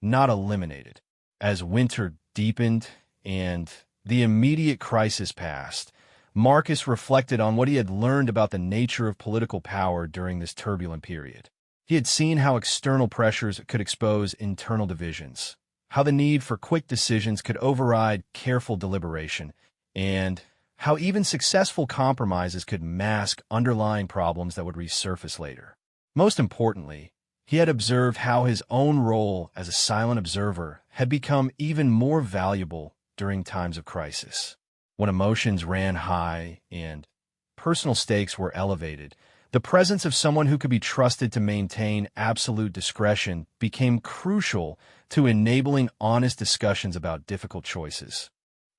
S1: not eliminated. As winter deepened and the immediate crisis passed, Marcus reflected on what he had learned about the nature of political power during this turbulent period. He had seen how external pressures could expose internal divisions, how the need for quick decisions could override careful deliberation, and how even successful compromises could mask underlying problems that would resurface later. Most importantly, he had observed how his own role as a silent observer had become even more valuable during times of crisis. When emotions ran high and personal stakes were elevated, the presence of someone who could be trusted to maintain absolute discretion became crucial to enabling honest discussions about difficult choices.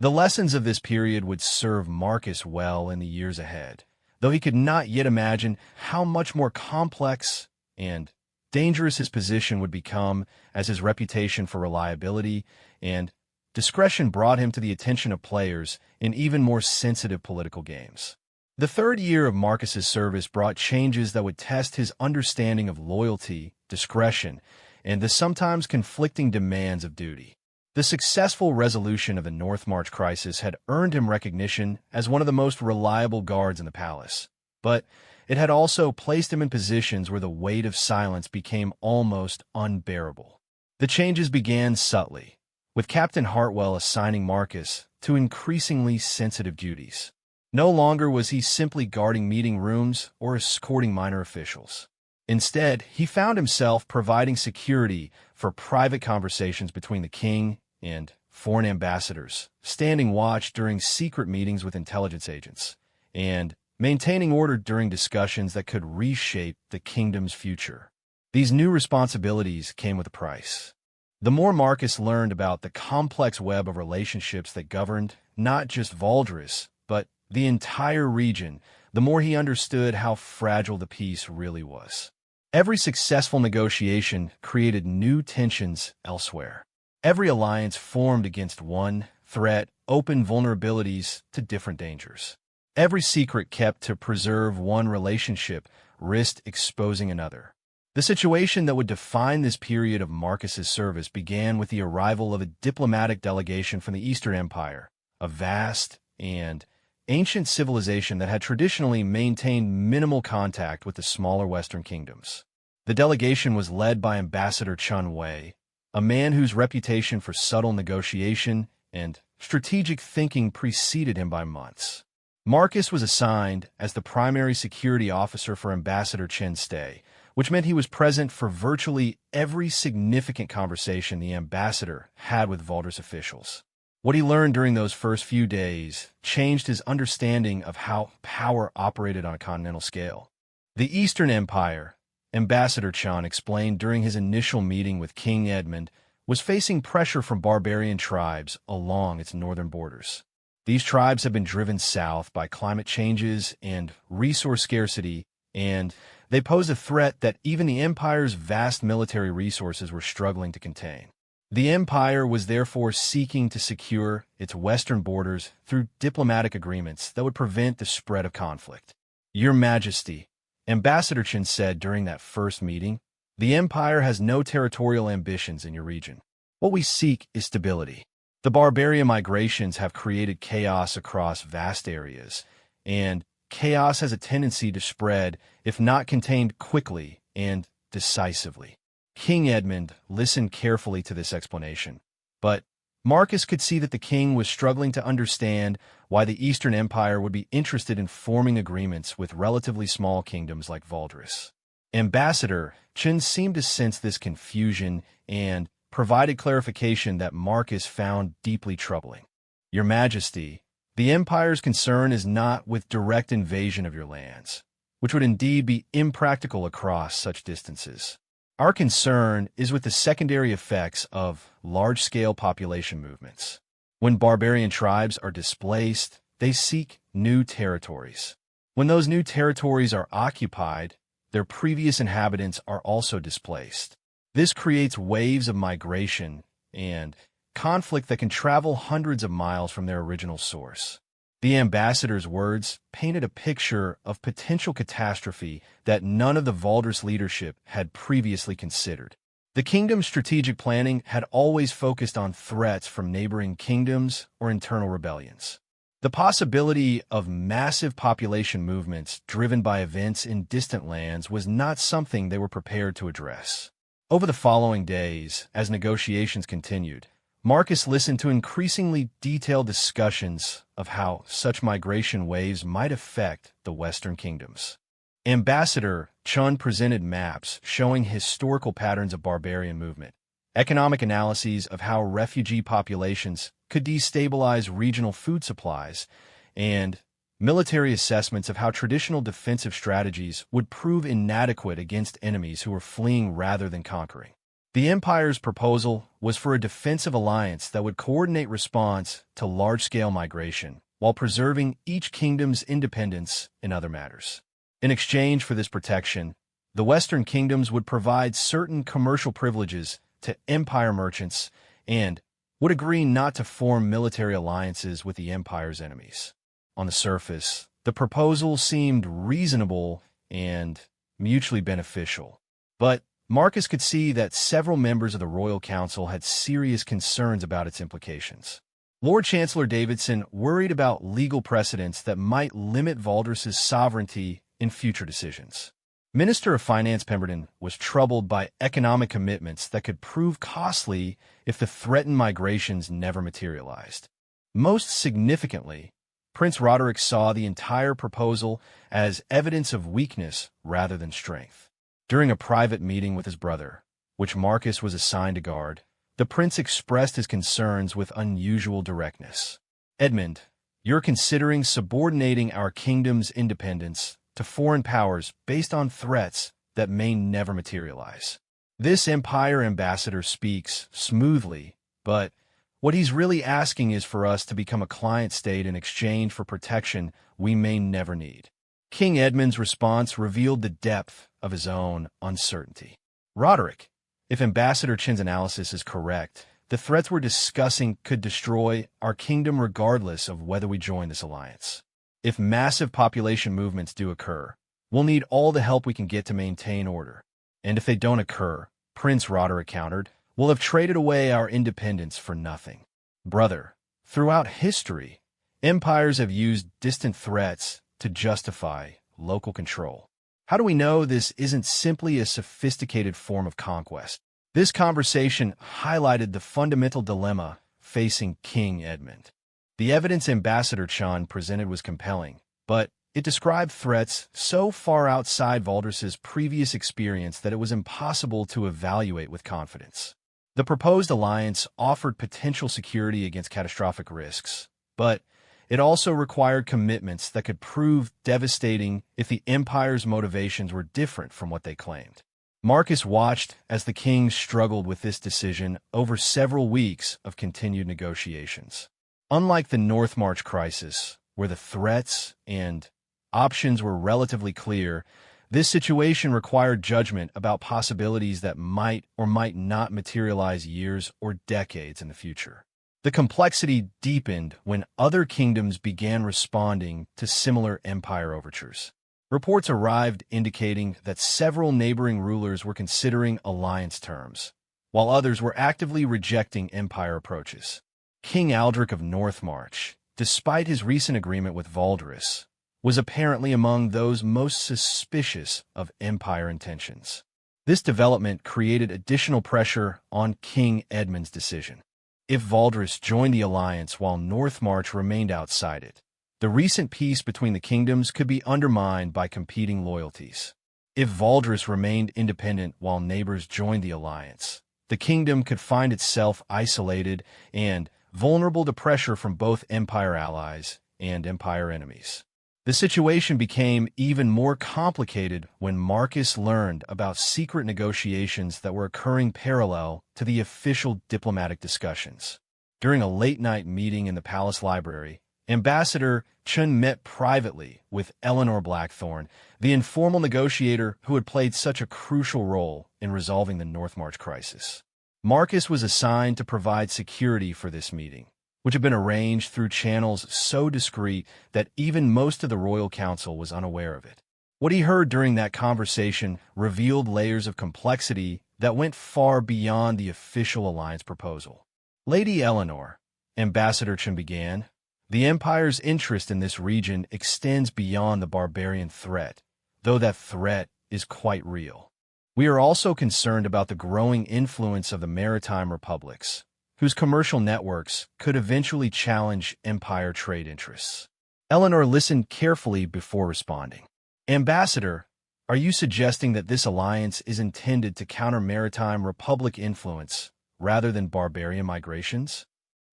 S1: The lessons of this period would serve Marcus well in the years ahead, though he could not yet imagine how much more complex and dangerous his position would become as his reputation for reliability and discretion brought him to the attention of players in even more sensitive political games. The third year of Marcus's service brought changes that would test his understanding of loyalty, discretion, and the sometimes conflicting demands of duty. The successful resolution of the North March crisis had earned him recognition as one of the most reliable guards in the palace, but it had also placed him in positions where the weight of silence became almost unbearable. The changes began subtly, with Captain Hartwell assigning Marcus to increasingly sensitive duties. No longer was he simply guarding meeting rooms or escorting minor officials. Instead, he found himself providing security for private conversations between the king and foreign ambassadors, standing watch during secret meetings with intelligence agents, and maintaining order during discussions that could reshape the kingdom's future. These new responsibilities came with a price. The more Marcus learned about the complex web of relationships that governed not just Valdris, but the entire region, the more he understood how fragile the peace really was. Every successful negotiation created new tensions elsewhere. Every alliance formed against one threat opened vulnerabilities to different dangers. Every secret kept to preserve one relationship risked exposing another. The situation that would define this period of Marcus's service began with the arrival of a diplomatic delegation from the Eastern Empire, a vast and ancient civilization that had traditionally maintained minimal contact with the smaller Western kingdoms. The delegation was led by Ambassador Chun Wei, a man whose reputation for subtle negotiation and strategic thinking preceded him by months. Marcus was assigned as the primary security officer for Ambassador Chen Stay, which meant he was present for virtually every significant conversation the ambassador had with Valdris officials. What he learned during those first few days changed his understanding of how power operated on a continental scale. The Eastern Empire, Ambassador Chan explained during his initial meeting with King Edmund, was facing pressure from barbarian tribes along its northern borders. These tribes have been driven south by climate changes and resource scarcity, and they pose a threat that even the Empire's vast military resources were struggling to contain. The Empire was therefore seeking to secure its western borders through diplomatic agreements that would prevent the spread of conflict. Your Majesty, Ambassador Chen said during that first meeting, the Empire has no territorial ambitions in your region. What we seek is stability. The barbarian migrations have created chaos across vast areas, and chaos has a tendency to spread if not contained quickly and decisively. King Edmund listened carefully to this explanation, but Marcus could see that the king was struggling to understand why the Eastern Empire would be interested in forming agreements with relatively small kingdoms like Valdris. Ambassador Chen seemed to sense this confusion and provided clarification that Marcus found deeply troubling. Your Majesty, the Empire's concern is not with direct invasion of your lands, which would indeed be impractical across such distances. Our concern is with the secondary effects of large-scale population movements. When barbarian tribes are displaced, they seek new territories. When those new territories are occupied, their previous inhabitants are also displaced. This creates waves of migration and conflict that can travel hundreds of miles from their original source. The ambassador's words painted a picture of potential catastrophe that none of the Valdris leadership had previously considered. The kingdom's strategic planning had always focused on threats from neighboring kingdoms or internal rebellions. The possibility of massive population movements driven by events in distant lands was not something they were prepared to address. Over the following days, as negotiations continued, Marcus listened to increasingly detailed discussions of how such migration waves might affect the Western kingdoms. Ambassador Chun presented maps showing historical patterns of barbarian movement, economic analyses of how refugee populations could destabilize regional food supplies, and military assessments of how traditional defensive strategies would prove inadequate against enemies who were fleeing rather than conquering. The Empire's proposal was for a defensive alliance that would coordinate response to large-scale migration while preserving each kingdom's independence in other matters. In exchange for this protection, the Western kingdoms would provide certain commercial privileges to Empire merchants and would agree not to form military alliances with the Empire's enemies. On the surface, the proposal seemed reasonable and mutually beneficial, but Marcus could see that several members of the Royal Council had serious concerns about its implications. Lord Chancellor Davidson worried about legal precedents that might limit Valdres's sovereignty in future decisions. Minister of Finance Pemberton was troubled by economic commitments that could prove costly if the threatened migrations never materialized. Most significantly, Prince Roderick saw the entire proposal as evidence of weakness rather than strength. During a private meeting with his brother, which Marcus was assigned to guard, the prince expressed his concerns with unusual directness. "Edmund, you're considering subordinating our kingdom's independence to foreign powers based on threats that may never materialize. This Empire ambassador speaks smoothly, but what he's really asking is for us to become a client state in exchange for protection we may never need." King Edmund's response revealed the depth of his own uncertainty. "Roderick, if Ambassador Chin's analysis is correct, the threats we're discussing could destroy our kingdom regardless of whether we join this alliance. If massive population movements do occur, we'll need all the help we can get to maintain order. And if they don't occur," Prince Roderick countered, "we'll have traded away our independence for nothing." "Brother, throughout history, empires have used distant threats to justify local control. How do we know this isn't simply a sophisticated form of conquest?" This conversation highlighted the fundamental dilemma facing King Edmund. The evidence Ambassador Chun presented was compelling, but it described threats so far outside Valdres's previous experience that it was impossible to evaluate with confidence. The proposed alliance offered potential security against catastrophic risks, but it also required commitments that could prove devastating if the Empire's motivations were different from what they claimed. Marcus watched as the king struggled with this decision over several weeks of continued negotiations. Unlike the North March crisis, where the threats and options were relatively clear, this situation required judgment about possibilities that might or might not materialize years or decades in the future. The complexity deepened when other kingdoms began responding to similar empire overtures. Reports arrived indicating that several neighboring rulers were considering alliance terms, while others were actively rejecting empire approaches. King Aldric of North March, despite his recent agreement with Valdres, was apparently among those most suspicious of empire intentions. This development created additional pressure on King Edmund's decision. If Valdres joined the alliance while North March remained outside it, the recent peace between the kingdoms could be undermined by competing loyalties. If Valdres remained independent while neighbors joined the alliance, the kingdom could find itself isolated and vulnerable to pressure from both empire allies and empire enemies. The situation became even more complicated when Marcus learned about secret negotiations that were occurring parallel to the official diplomatic discussions. During a late-night meeting in the palace library, Ambassador Chun met privately with Eleanor Blackthorne, the informal negotiator who had played such a crucial role in resolving the North March crisis. Marcus was assigned to provide security for this meeting, which had been arranged through channels so discreet that even most of the Royal Council was unaware of it. What he heard during that conversation revealed layers of complexity that went far beyond the official alliance proposal. "Lady Eleanor," Ambassador Chun began, The Empire's interest in this region extends beyond the barbarian threat, though that threat is quite real. We are also concerned about the growing influence of the maritime republics, whose commercial networks could eventually challenge Empire trade interests. Eleanor listened carefully before responding. Ambassador, are you suggesting that this alliance is intended to counter maritime republic influence rather than barbarian migrations?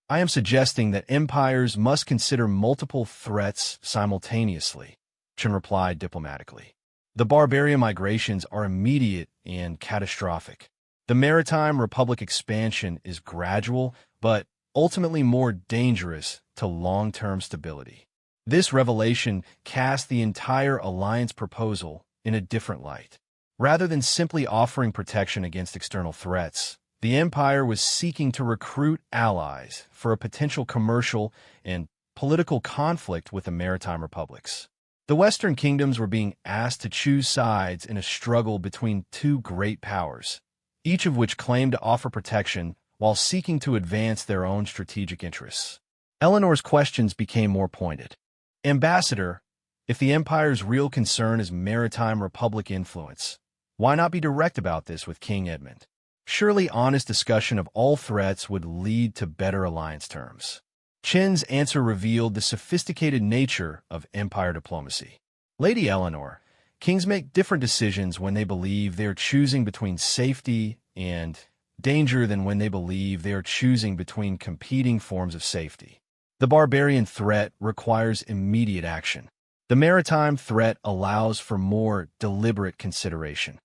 S1: I am suggesting that empires must consider multiple threats simultaneously, Chen replied diplomatically. The barbarian migrations are immediate and catastrophic. The maritime republic expansion is gradual, but ultimately more dangerous to long-term stability. This revelation casts the entire alliance proposal in a different light. Rather than simply offering protection against external threats, the Empire was seeking to recruit allies for a potential commercial and political conflict with the maritime republics. The Western kingdoms were being asked to choose sides in a struggle between two great powers, each of which claimed to offer protection while seeking to advance their own strategic interests. Eleanor's questions became more pointed. Ambassador, if the Empire's real concern is maritime republic influence, why not be direct about this with King Edmund? Surely honest discussion of all threats would lead to better alliance terms. Chen's answer revealed the sophisticated nature of empire diplomacy. Lady Eleanor, kings make different decisions when they believe they are choosing between safety and danger than when they believe they are choosing between competing forms of safety. The barbarian threat requires immediate action. The maritime threat allows for more deliberate consideration.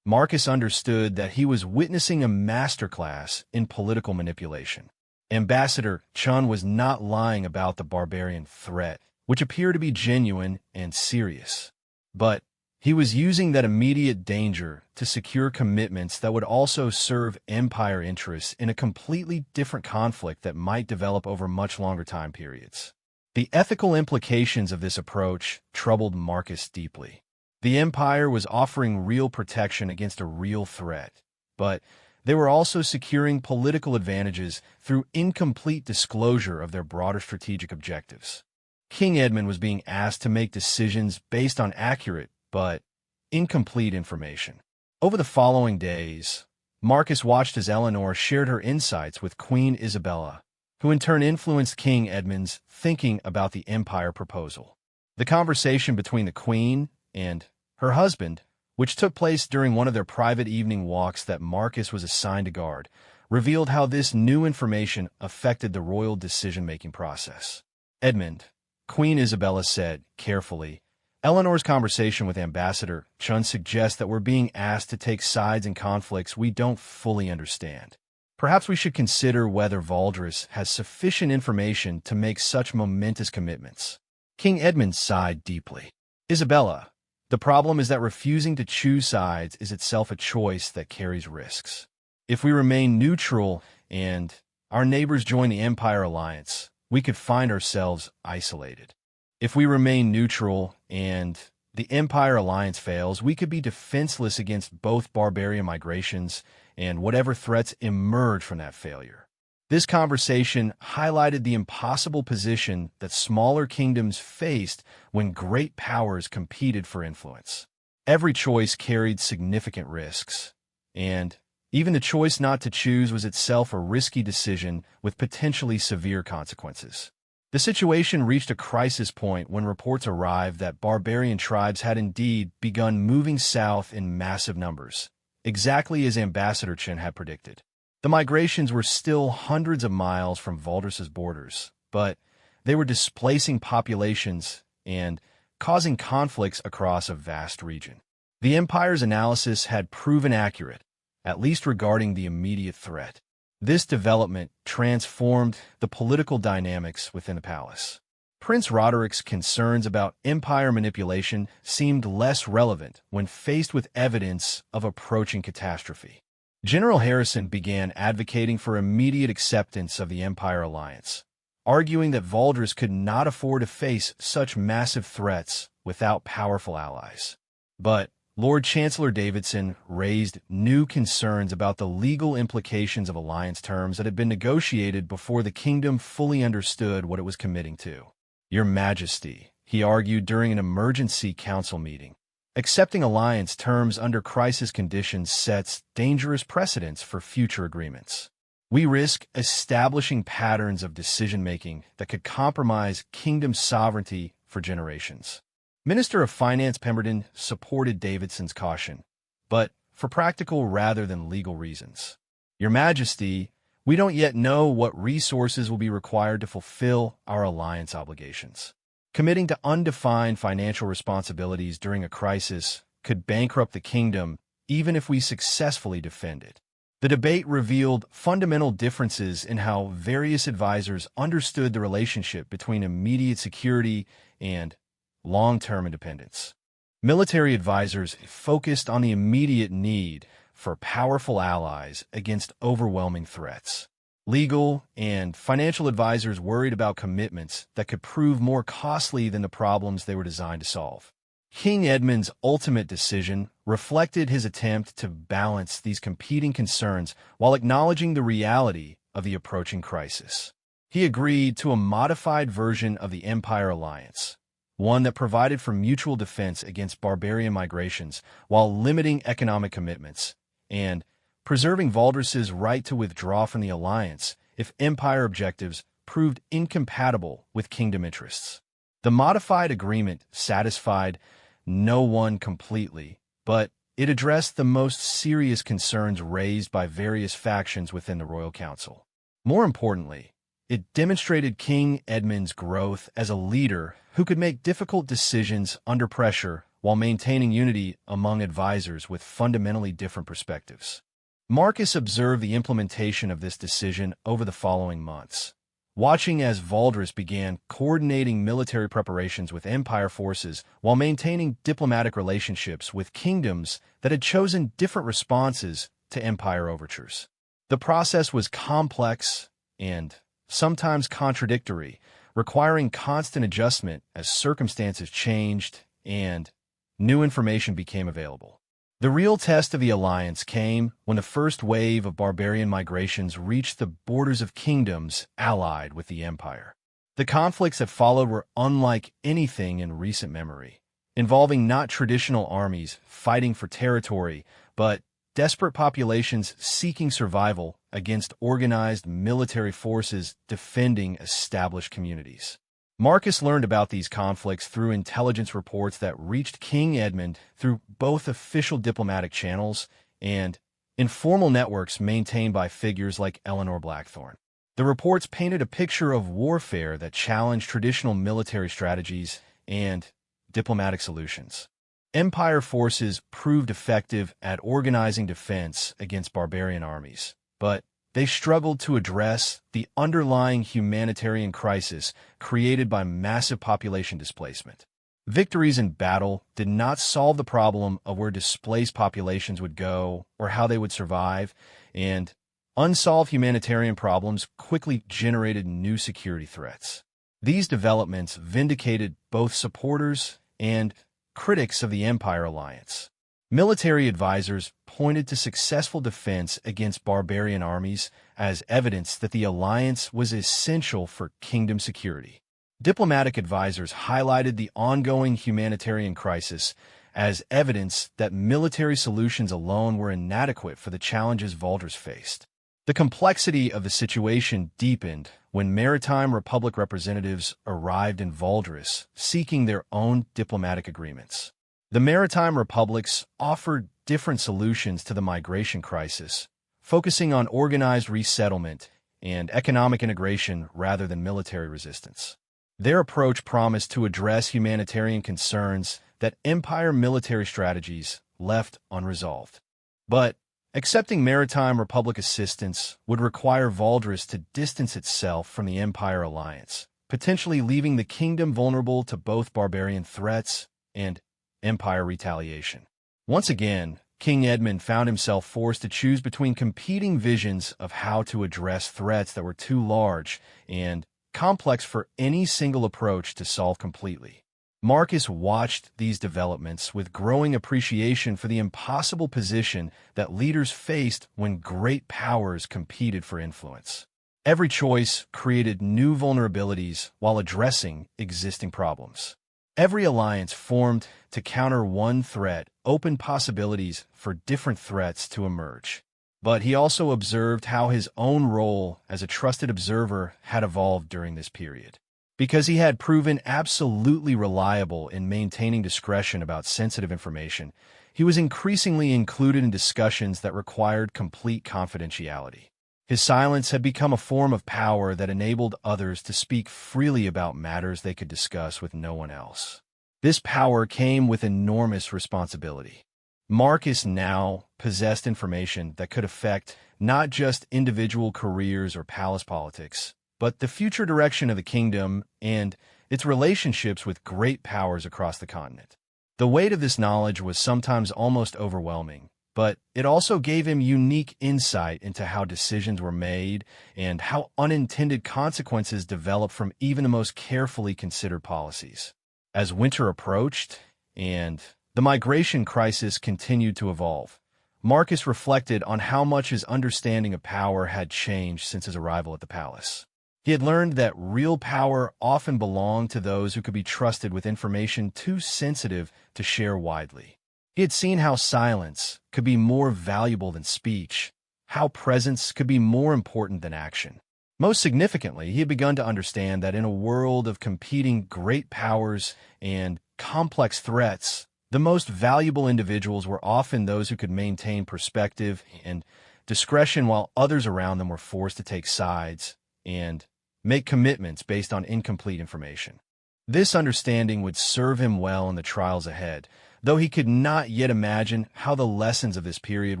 S1: Marcus understood that he was witnessing a masterclass in political manipulation. Ambassador Chun was not lying about the barbarian threat, which appeared to be genuine and serious. But he was using that immediate danger to secure commitments that would also serve empire interests in a completely different conflict that might develop over much longer time periods. The ethical implications of this approach troubled Marcus deeply. The empire was offering real protection against a real threat, but they were also securing political advantages through incomplete disclosure of their broader strategic objectives. King Edmund was being asked to make decisions based on accurate but incomplete information. Over the following days, Marcus watched as Eleanor shared her insights with Queen Isabella, who in turn influenced King Edmund's thinking about the empire proposal. The conversation between the Queen and her husband, which took place during one of their private evening walks that Marcus was assigned to guard, revealed how this new information affected the royal decision-making process. Edmund, Queen Isabella said, carefully, Eleanor's conversation with Ambassador Chun suggests that we're being asked to take sides in conflicts we don't fully understand. Perhaps we should consider whether Valdres has sufficient information to make such momentous commitments. King Edmund sighed deeply. Isabella, the problem is that refusing to choose sides is itself a choice that carries risks. If we remain neutral and our neighbors join the Empire Alliance, we could find ourselves isolated. If we remain neutral and the Empire Alliance fails, we could be defenseless against both barbarian migrations and whatever threats emerge from that failure. This conversation highlighted the impossible position that smaller kingdoms faced when great powers competed for influence. Every choice carried significant risks, and even the choice not to choose was itself a risky decision with potentially severe consequences. The situation reached a crisis point when reports arrived that barbarian tribes had indeed begun moving south in massive numbers, exactly as Ambassador Chen had predicted. The migrations were still hundreds of miles from Valdres' borders, but they were displacing populations and causing conflicts across a vast region. The Empire's analysis had proven accurate, at least regarding the immediate threat. This development transformed the political dynamics within the palace. Prince Roderick's concerns about empire manipulation seemed less relevant when faced with evidence of approaching catastrophe. General Harrison began advocating for immediate acceptance of the Empire Alliance, arguing that Valdres could not afford to face such massive threats without powerful allies. But Lord Chancellor Davidson raised new concerns about the legal implications of alliance terms that had been negotiated before the kingdom fully understood what it was committing to. Your Majesty, he argued during an emergency council meeting, accepting alliance terms under crisis conditions sets dangerous precedents for future agreements. We risk establishing patterns of decision-making that could compromise kingdom sovereignty for generations. Minister of Finance Pemberton supported Davidson's caution, but for practical rather than legal reasons. Your Majesty, we don't yet know what resources will be required to fulfill our alliance obligations. Committing to undefined financial responsibilities during a crisis could bankrupt the kingdom even if we successfully defend it. The debate revealed fundamental differences in how various advisors understood the relationship between immediate security and long-term independence. Military advisors focused on the immediate need for powerful allies against overwhelming threats. Legal and financial advisors worried about commitments that could prove more costly than the problems they were designed to solve. King Edmund's ultimate decision reflected his attempt to balance these competing concerns while acknowledging the reality of the approaching crisis. He agreed to a modified version of the Empire Alliance, one that provided for mutual defense against barbarian migrations while limiting economic commitments, and preserving Valdres's right to withdraw from the alliance if Empire objectives proved incompatible with kingdom interests. The modified agreement satisfied no one completely, but it addressed the most serious concerns raised by various factions within the Royal Council. More importantly, it demonstrated King Edmund's growth as a leader who could make difficult decisions under pressure while maintaining unity among advisors with fundamentally different perspectives. Marcus observed the implementation of this decision over the following months, watching as Valdres began coordinating military preparations with Empire forces while maintaining diplomatic relationships with kingdoms that had chosen different responses to Empire overtures. The process was complex and sometimes contradictory, requiring constant adjustment as circumstances changed and new information became available. The real test of the alliance came when the first wave of barbarian migrations reached the borders of kingdoms allied with the Empire. The conflicts that followed were unlike anything in recent memory, involving not traditional armies fighting for territory, but desperate populations seeking survival against organized military forces defending established communities. Marcus learned about these conflicts through intelligence reports that reached King Edmund through both official diplomatic channels and informal networks maintained by figures like Eleanor Blackthorne. The reports painted a picture of warfare that challenged traditional military strategies and diplomatic solutions. Empire forces proved effective at organizing defense against barbarian armies, but they struggled to address the underlying humanitarian crisis created by massive population displacement. Victories in battle did not solve the problem of where displaced populations would go or how they would survive, and unsolved humanitarian problems quickly generated new security threats. These developments vindicated both supporters and critics of the Empire Alliance. Military advisors pointed to successful defense against barbarian armies as evidence that the alliance was essential for kingdom security. Diplomatic advisors highlighted the ongoing humanitarian crisis as evidence that military solutions alone were inadequate for the challenges Valdres faced. The complexity of the situation deepened when Maritime Republic representatives arrived in Valdres seeking their own diplomatic agreements. The Maritime Republics offered different solutions to the migration crisis, focusing on organized resettlement and economic integration rather than military resistance. Their approach promised to address humanitarian concerns that Empire military strategies left unresolved. But accepting Maritime Republic assistance would require Valdres to distance itself from the Empire Alliance, potentially leaving the kingdom vulnerable to both barbarian threats and Empire retaliation. Once again, King Edmund found himself forced to choose between competing visions of how to address threats that were too large and complex for any single approach to solve completely. Marcus watched these developments with growing appreciation for the impossible position that leaders faced when great powers competed for influence. Every choice created new vulnerabilities while addressing existing problems. Every alliance formed to counter one threat opened possibilities for different threats to emerge. But he also observed how his own role as a trusted observer had evolved during this period. Because he had proven absolutely reliable in maintaining discretion about sensitive information, he was increasingly included in discussions that required complete confidentiality. His silence had become a form of power that enabled others to speak freely about matters they could discuss with no one else. This power came with enormous responsibility. Marcus now possessed information that could affect not just individual careers or palace politics, but the future direction of the kingdom and its relationships with great powers across the continent. The weight of this knowledge was sometimes almost overwhelming, but it also gave him unique insight into how decisions were made and how unintended consequences developed from even the most carefully considered policies. As winter approached and the migration crisis continued to evolve, Marcus reflected on how much his understanding of power had changed since his arrival at the palace. He had learned that real power often belonged to those who could be trusted with information too sensitive to share widely. He had seen how silence could be more valuable than speech, how presence could be more important than action. Most significantly, he had begun to understand that in a world of competing great powers and complex threats, the most valuable individuals were often those who could maintain perspective and discretion while others around them were forced to take sides and make commitments based on incomplete information. This understanding would serve him well in the trials ahead, though he could not yet imagine how the lessons of this period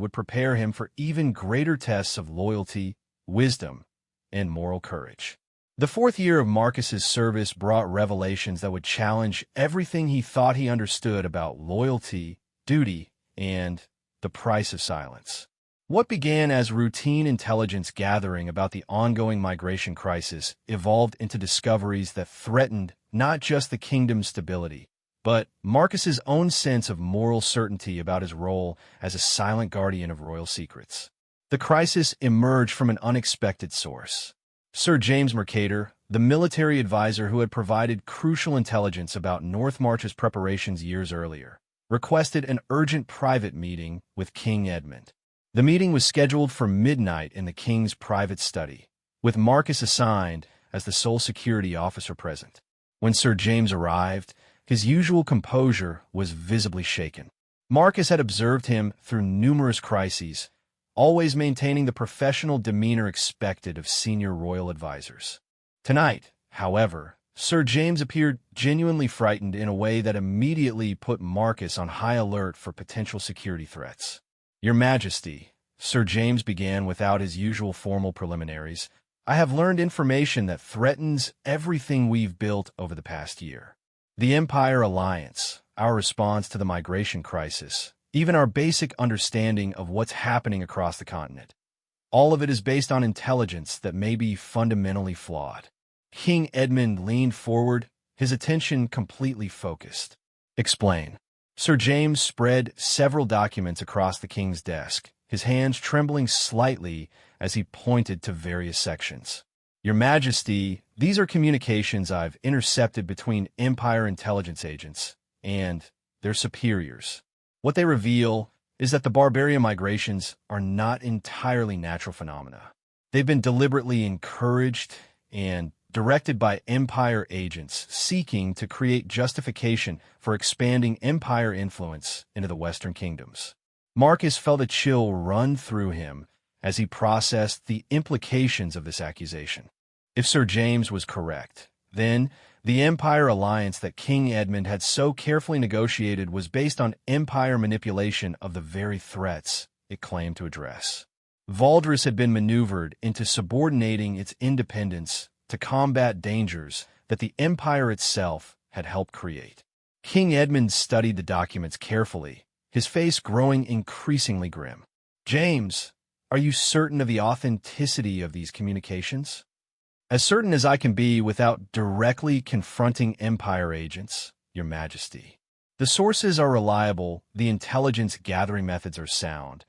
S1: would prepare him for even greater tests of loyalty, wisdom, and moral courage. The fourth year of Marcus's service brought revelations that would challenge everything he thought he understood about loyalty, duty, and the price of silence. What began as routine intelligence gathering about the ongoing migration crisis evolved into discoveries that threatened not just the kingdom's stability, but Marcus's own sense of moral certainty about his role as a silent guardian of royal secrets. The crisis emerged from an unexpected source. Sir James Mercator, the military advisor who had provided crucial intelligence about North March's preparations years earlier, requested an urgent private meeting with King Edmund. The meeting was scheduled for midnight in the king's private study, with Marcus assigned as the sole security officer present. When Sir James arrived, his usual composure was visibly shaken. Marcus had observed him through numerous crises, always maintaining the professional demeanor expected of senior royal advisors. Tonight, however, Sir James appeared genuinely frightened in a way that immediately put Marcus on high alert for potential security threats. "Your Majesty," Sir James began without his usual formal preliminaries, "I have learned information that threatens everything we've built over the past year. The Empire Alliance, our response to the migration crisis, even our basic understanding of what's happening across the continent. All of it is based on intelligence that may be fundamentally flawed." King Edmund leaned forward, his attention completely focused. "Explain." Sir James spread several documents across the king's desk, his hands trembling slightly as he pointed to various sections. "Your Majesty, these are communications I've intercepted between Empire intelligence agents and their superiors. What they reveal is that the barbarian migrations are not entirely natural phenomena. They've been deliberately encouraged and directed by Empire agents seeking to create justification for expanding Empire influence into the Western kingdoms." Marcus felt a chill run through him as he processed the implications of this accusation. If Sir James was correct, then the Empire alliance that King Edmund had so carefully negotiated was based on Empire manipulation of the very threats it claimed to address. Valdris had been maneuvered into subordinating its independence to combat dangers that the Empire itself had helped create. King Edmund studied the documents carefully, his face growing increasingly grim. "James, are you certain of the authenticity of these communications?" "As certain as I can be without directly confronting Empire agents, Your Majesty. The sources are reliable, the intelligence gathering methods are sound,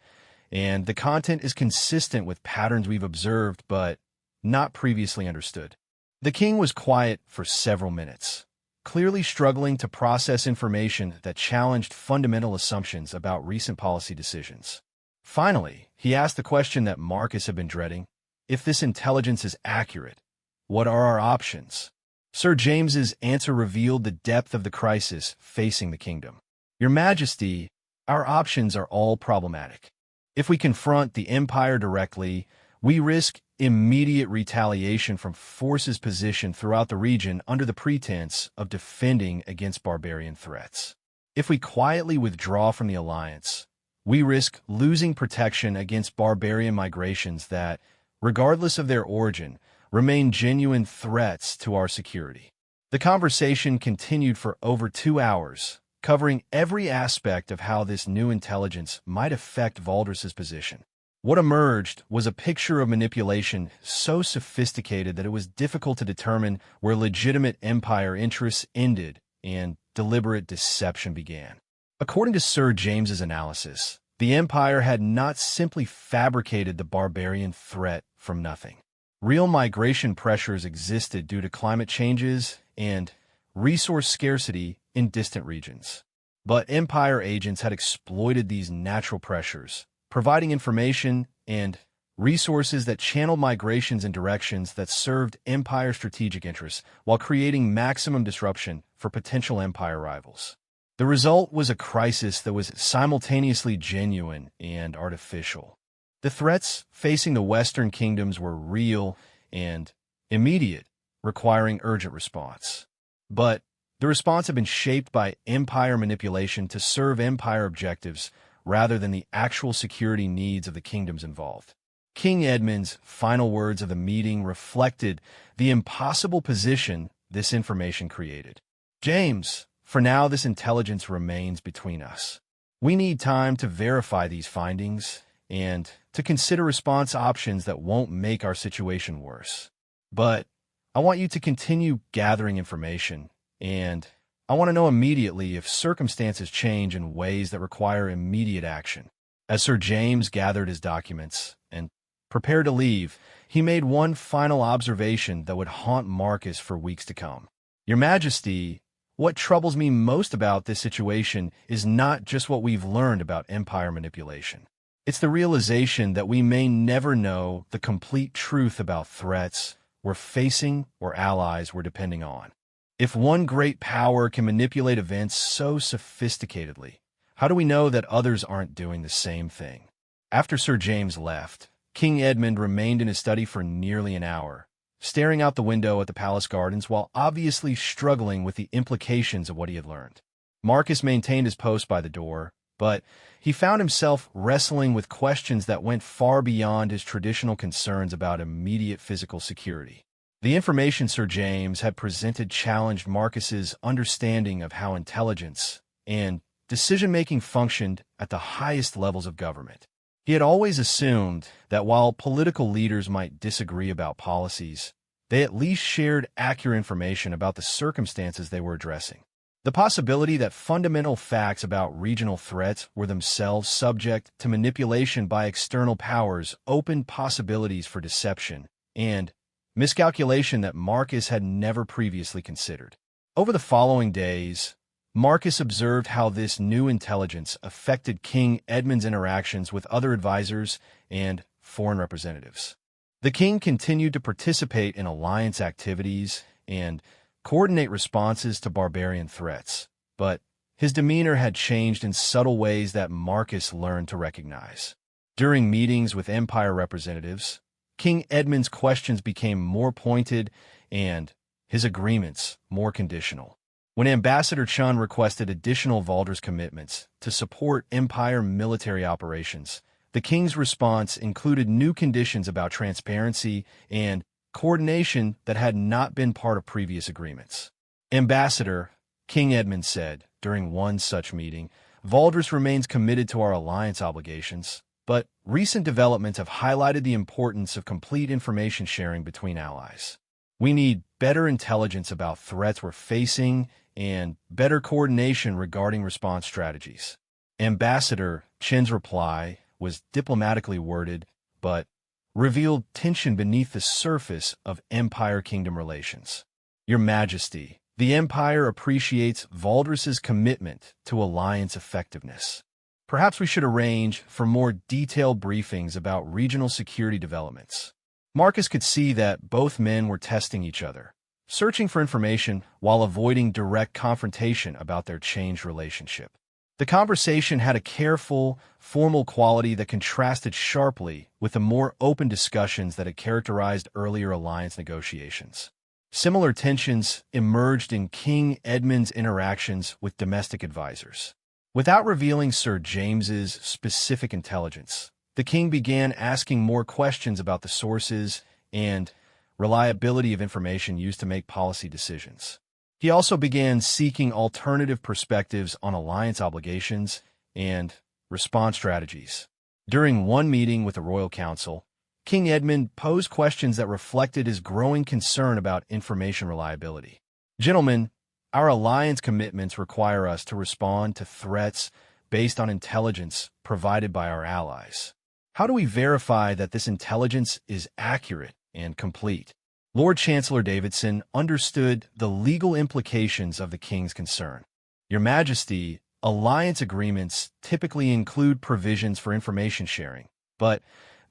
S1: and the content is consistent with patterns we've observed but not previously understood. The king was quiet for several minutes, clearly struggling to process information that challenged fundamental assumptions about recent policy decisions. Finally, he asked the question that Marcus had been dreading. If this intelligence is accurate, what are our options? Sir James's answer revealed the depth of the crisis facing the kingdom. Your Majesty, our options are all problematic. If we confront the Empire directly, we risk immediate retaliation from forces positioned throughout the region under the pretense of defending against barbarian threats. If we quietly withdraw from the alliance, we risk losing protection against barbarian migrations that, regardless of their origin, remain genuine threats to our security. The conversation continued for over 2 hours, covering every aspect of how this new intelligence might affect Valdris's position. What emerged was a picture of manipulation so sophisticated that it was difficult to determine where legitimate Empire interests ended and deliberate deception began. According to Sir James's analysis, the Empire had not simply fabricated the barbarian threat from nothing. Real migration pressures existed due to climate changes and resource scarcity in distant regions. But Empire agents had exploited these natural pressures, providing information and resources that channeled migrations in directions that served Empire strategic interests while creating maximum disruption for potential Empire rivals. The result was a crisis that was simultaneously genuine and artificial. The threats facing the Western kingdoms were real and immediate, requiring urgent response. But the response had been shaped by Empire manipulation to serve Empire objectives rather than the actual security needs of the kingdoms involved. King Edmund's final words of the meeting reflected the impossible position this information created. James, for now this intelligence remains between us. We need time to verify these findings and to consider response options that won't make our situation worse. But I want you to continue gathering information, and I want to know immediately if circumstances change in ways that require immediate action. As Sir James gathered his documents and prepared to leave, he made one final observation that would haunt Marcus for weeks to come. Your Majesty, what troubles me most about this situation is not just what we've learned about Empire manipulation. It's the realization that we may never know the complete truth about threats we're facing or allies we're depending on. If one great power can manipulate events so sophisticatedly, how do we know that others aren't doing the same thing? After Sir James left, King Edmund remained in his study for nearly an hour, staring out the window at the palace gardens while obviously struggling with the implications of what he had learned. Marcus maintained his post by the door, but he found himself wrestling with questions that went far beyond his traditional concerns about immediate physical security. The information Sir James had presented challenged Marcus's understanding of how intelligence and decision-making functioned at the highest levels of government. He had always assumed that while political leaders might disagree about policies, they at least shared accurate information about the circumstances they were addressing. The possibility that fundamental facts about regional threats were themselves subject to manipulation by external powers opened possibilities for deception and miscalculation that Marcus had never previously considered. Over the following days, Marcus observed how this new intelligence affected King Edmund's interactions with other advisors and foreign representatives. The king continued to participate in alliance activities and coordinate responses to barbarian threats, but his demeanor had changed in subtle ways that Marcus learned to recognize. During meetings with Empire representatives, King Edmund's questions became more pointed and his agreements more conditional. When Ambassador Chun requested additional Valdris commitments to support Empire military operations, the king's response included new conditions about transparency and coordination that had not been part of previous agreements. Ambassador, King Edmund said during one such meeting, Valdris remains committed to our alliance obligations, but recent developments have highlighted the importance of complete information sharing between allies. We need better intelligence about threats we're facing and better coordination regarding response strategies. Ambassador Chen's reply was diplomatically worded, but revealed tension beneath the surface of Empire-Kingdom relations. Your Majesty, the Empire appreciates Valdris's commitment to alliance effectiveness. Perhaps we should arrange for more detailed briefings about regional security developments. Marcus could see that both men were testing each other, searching for information while avoiding direct confrontation about their changed relationship. The conversation had a careful, formal quality that contrasted sharply with the more open discussions that had characterized earlier alliance negotiations. Similar tensions emerged in King Edmund's interactions with domestic advisors. Without revealing Sir James's specific intelligence, the king began asking more questions about the sources and reliability of information used to make policy decisions. He also began seeking alternative perspectives on alliance obligations and response strategies. During one meeting with the Royal Council, King Edmund posed questions that reflected his growing concern about information reliability. Gentlemen, our alliance commitments require us to respond to threats based on intelligence provided by our allies. How do we verify that this intelligence is accurate and complete? Lord Chancellor Davidson understood the legal implications of the king's concern. Your Majesty, alliance agreements typically include provisions for information sharing, but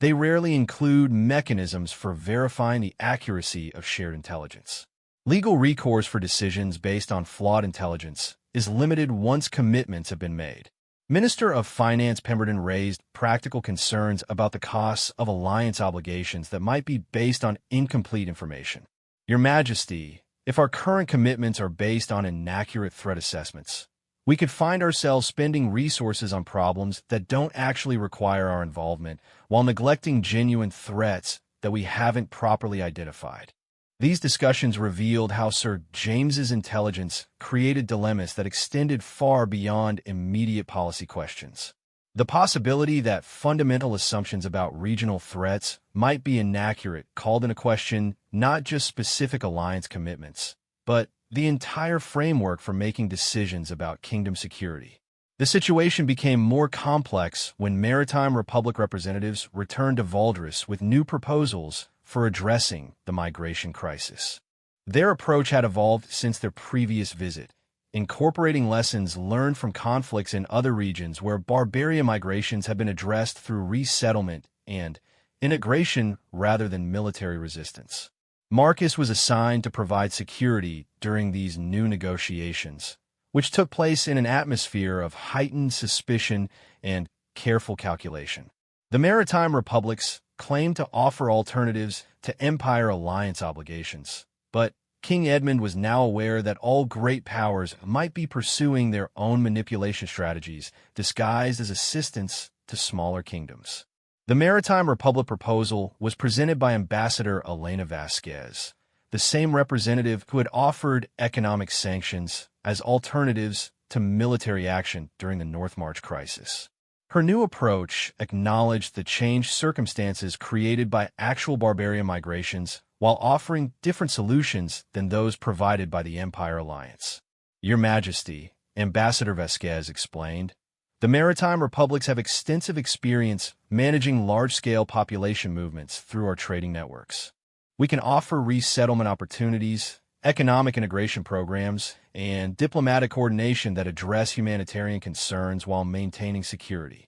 S1: they rarely include mechanisms for verifying the accuracy of shared intelligence. Legal recourse for decisions based on flawed intelligence is limited once commitments have been made. Minister of Finance Pemberton raised practical concerns about the costs of alliance obligations that might be based on incomplete information. Your Majesty, if our current commitments are based on inaccurate threat assessments, we could find ourselves spending resources on problems that don't actually require our involvement while neglecting genuine threats that we haven't properly identified. These discussions revealed how Sir James's intelligence created dilemmas that extended far beyond immediate policy questions. The possibility that fundamental assumptions about regional threats might be inaccurate called into question not just specific alliance commitments, but the entire framework for making decisions about kingdom security. The situation became more complex when Maritime Republic representatives returned to Valdris with new proposals for addressing the migration crisis. Their approach had evolved since their previous visit, incorporating lessons learned from conflicts in other regions where barbarian migrations have been addressed through resettlement and integration rather than military resistance. Marcus was assigned to provide security during these new negotiations, which took place in an atmosphere of heightened suspicion and careful calculation. The Maritime Republics claimed to offer alternatives to Empire alliance obligations, but King Edmund was now aware that all great powers might be pursuing their own manipulation strategies disguised as assistance to smaller kingdoms. The Maritime Republic proposal was presented by Ambassador Elena Vasquez, the same representative who had offered economic sanctions as alternatives to military action during the North March crisis. Her new approach acknowledged the changed circumstances created by actual barbarian migrations while offering different solutions than those provided by the Empire Alliance. Your Majesty, Ambassador Vasquez explained, the Maritime Republics have extensive experience managing large-scale population movements through our trading networks. We can offer resettlement opportunities, economic integration programs, and diplomatic coordination that address humanitarian concerns while maintaining security.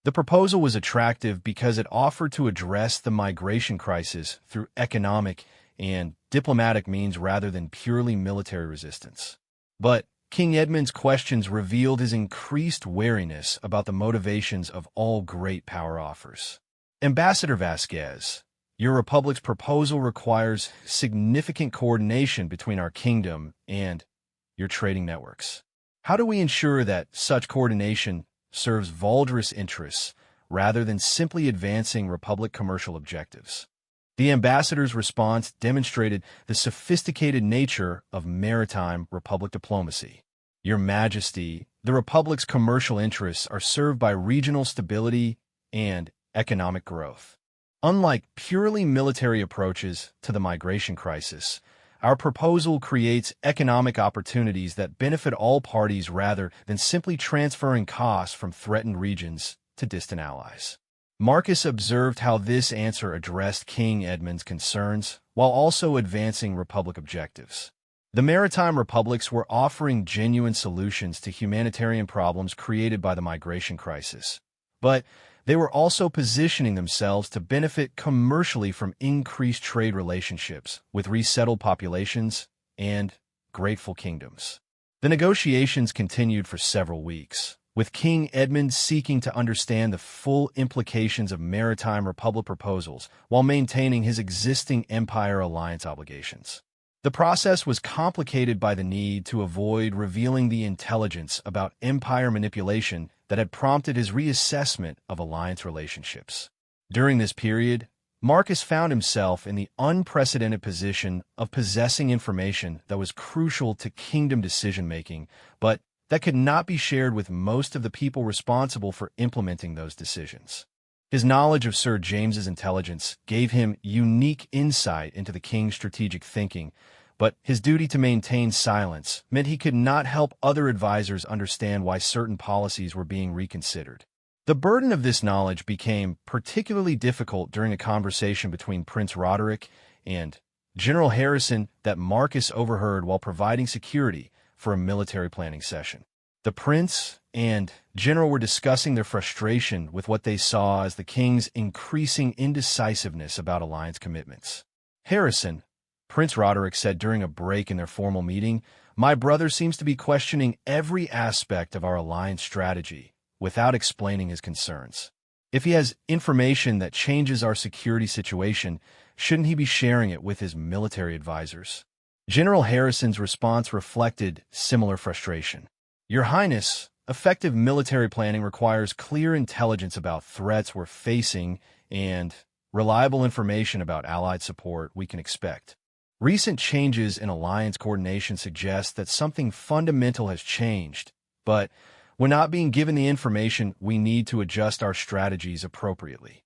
S1: The proposal was attractive because it offered to address the migration crisis through economic and diplomatic means rather than purely military resistance. But King Edmund's questions revealed his increased wariness about the motivations of all great power offers. Ambassador Vasquez, your republic's proposal requires significant coordination between our kingdom and your trading networks. How do we ensure that such coordination serves Valdris interests rather than simply advancing Republic commercial objectives? The ambassador's response demonstrated the sophisticated nature of Maritime Republic diplomacy. Your Majesty, the Republic's commercial interests are served by regional stability and economic growth. Unlike purely military approaches to the migration crisis, our proposal creates economic opportunities that benefit all parties rather than simply transferring costs from threatened regions to distant allies. Marcus observed how this answer addressed King Edmund's concerns while also advancing Republic objectives. The maritime republics were offering genuine solutions to humanitarian problems created by the migration crisis, but they were also positioning themselves to benefit commercially from increased trade relationships with resettled populations and grateful kingdoms. The negotiations continued for several weeks, with King Edmund seeking to understand the full implications of maritime republic proposals while maintaining his existing empire alliance obligations. The process was complicated by the need to avoid revealing the intelligence about empire manipulation that had prompted his reassessment of alliance relationships. During this period, Marcus found himself in the unprecedented position of possessing information that was crucial to kingdom decision-making, but that could not be shared with most of the people responsible for implementing those decisions. His knowledge of Sir James's intelligence gave him unique insight into the king's strategic thinking, but his duty to maintain silence meant he could not help other advisors understand why certain policies were being reconsidered. The burden of this knowledge became particularly difficult during a conversation between Prince Roderick and General Harrison that Marcus overheard while providing security for a military planning session. The prince and general were discussing their frustration with what they saw as the king's increasing indecisiveness about alliance commitments. Harrison, Prince Roderick said during a break in their formal meeting, "My brother seems to be questioning every aspect of our alliance strategy without explaining his concerns. If he has information that changes our security situation, shouldn't he be sharing it with his military advisors?" General Harrison's response reflected similar frustration. "Your Highness, effective military planning requires clear intelligence about threats we're facing and reliable information about allied support we can expect. Recent changes in alliance coordination suggest that something fundamental has changed, but we're not being given the information we need to adjust our strategies appropriately."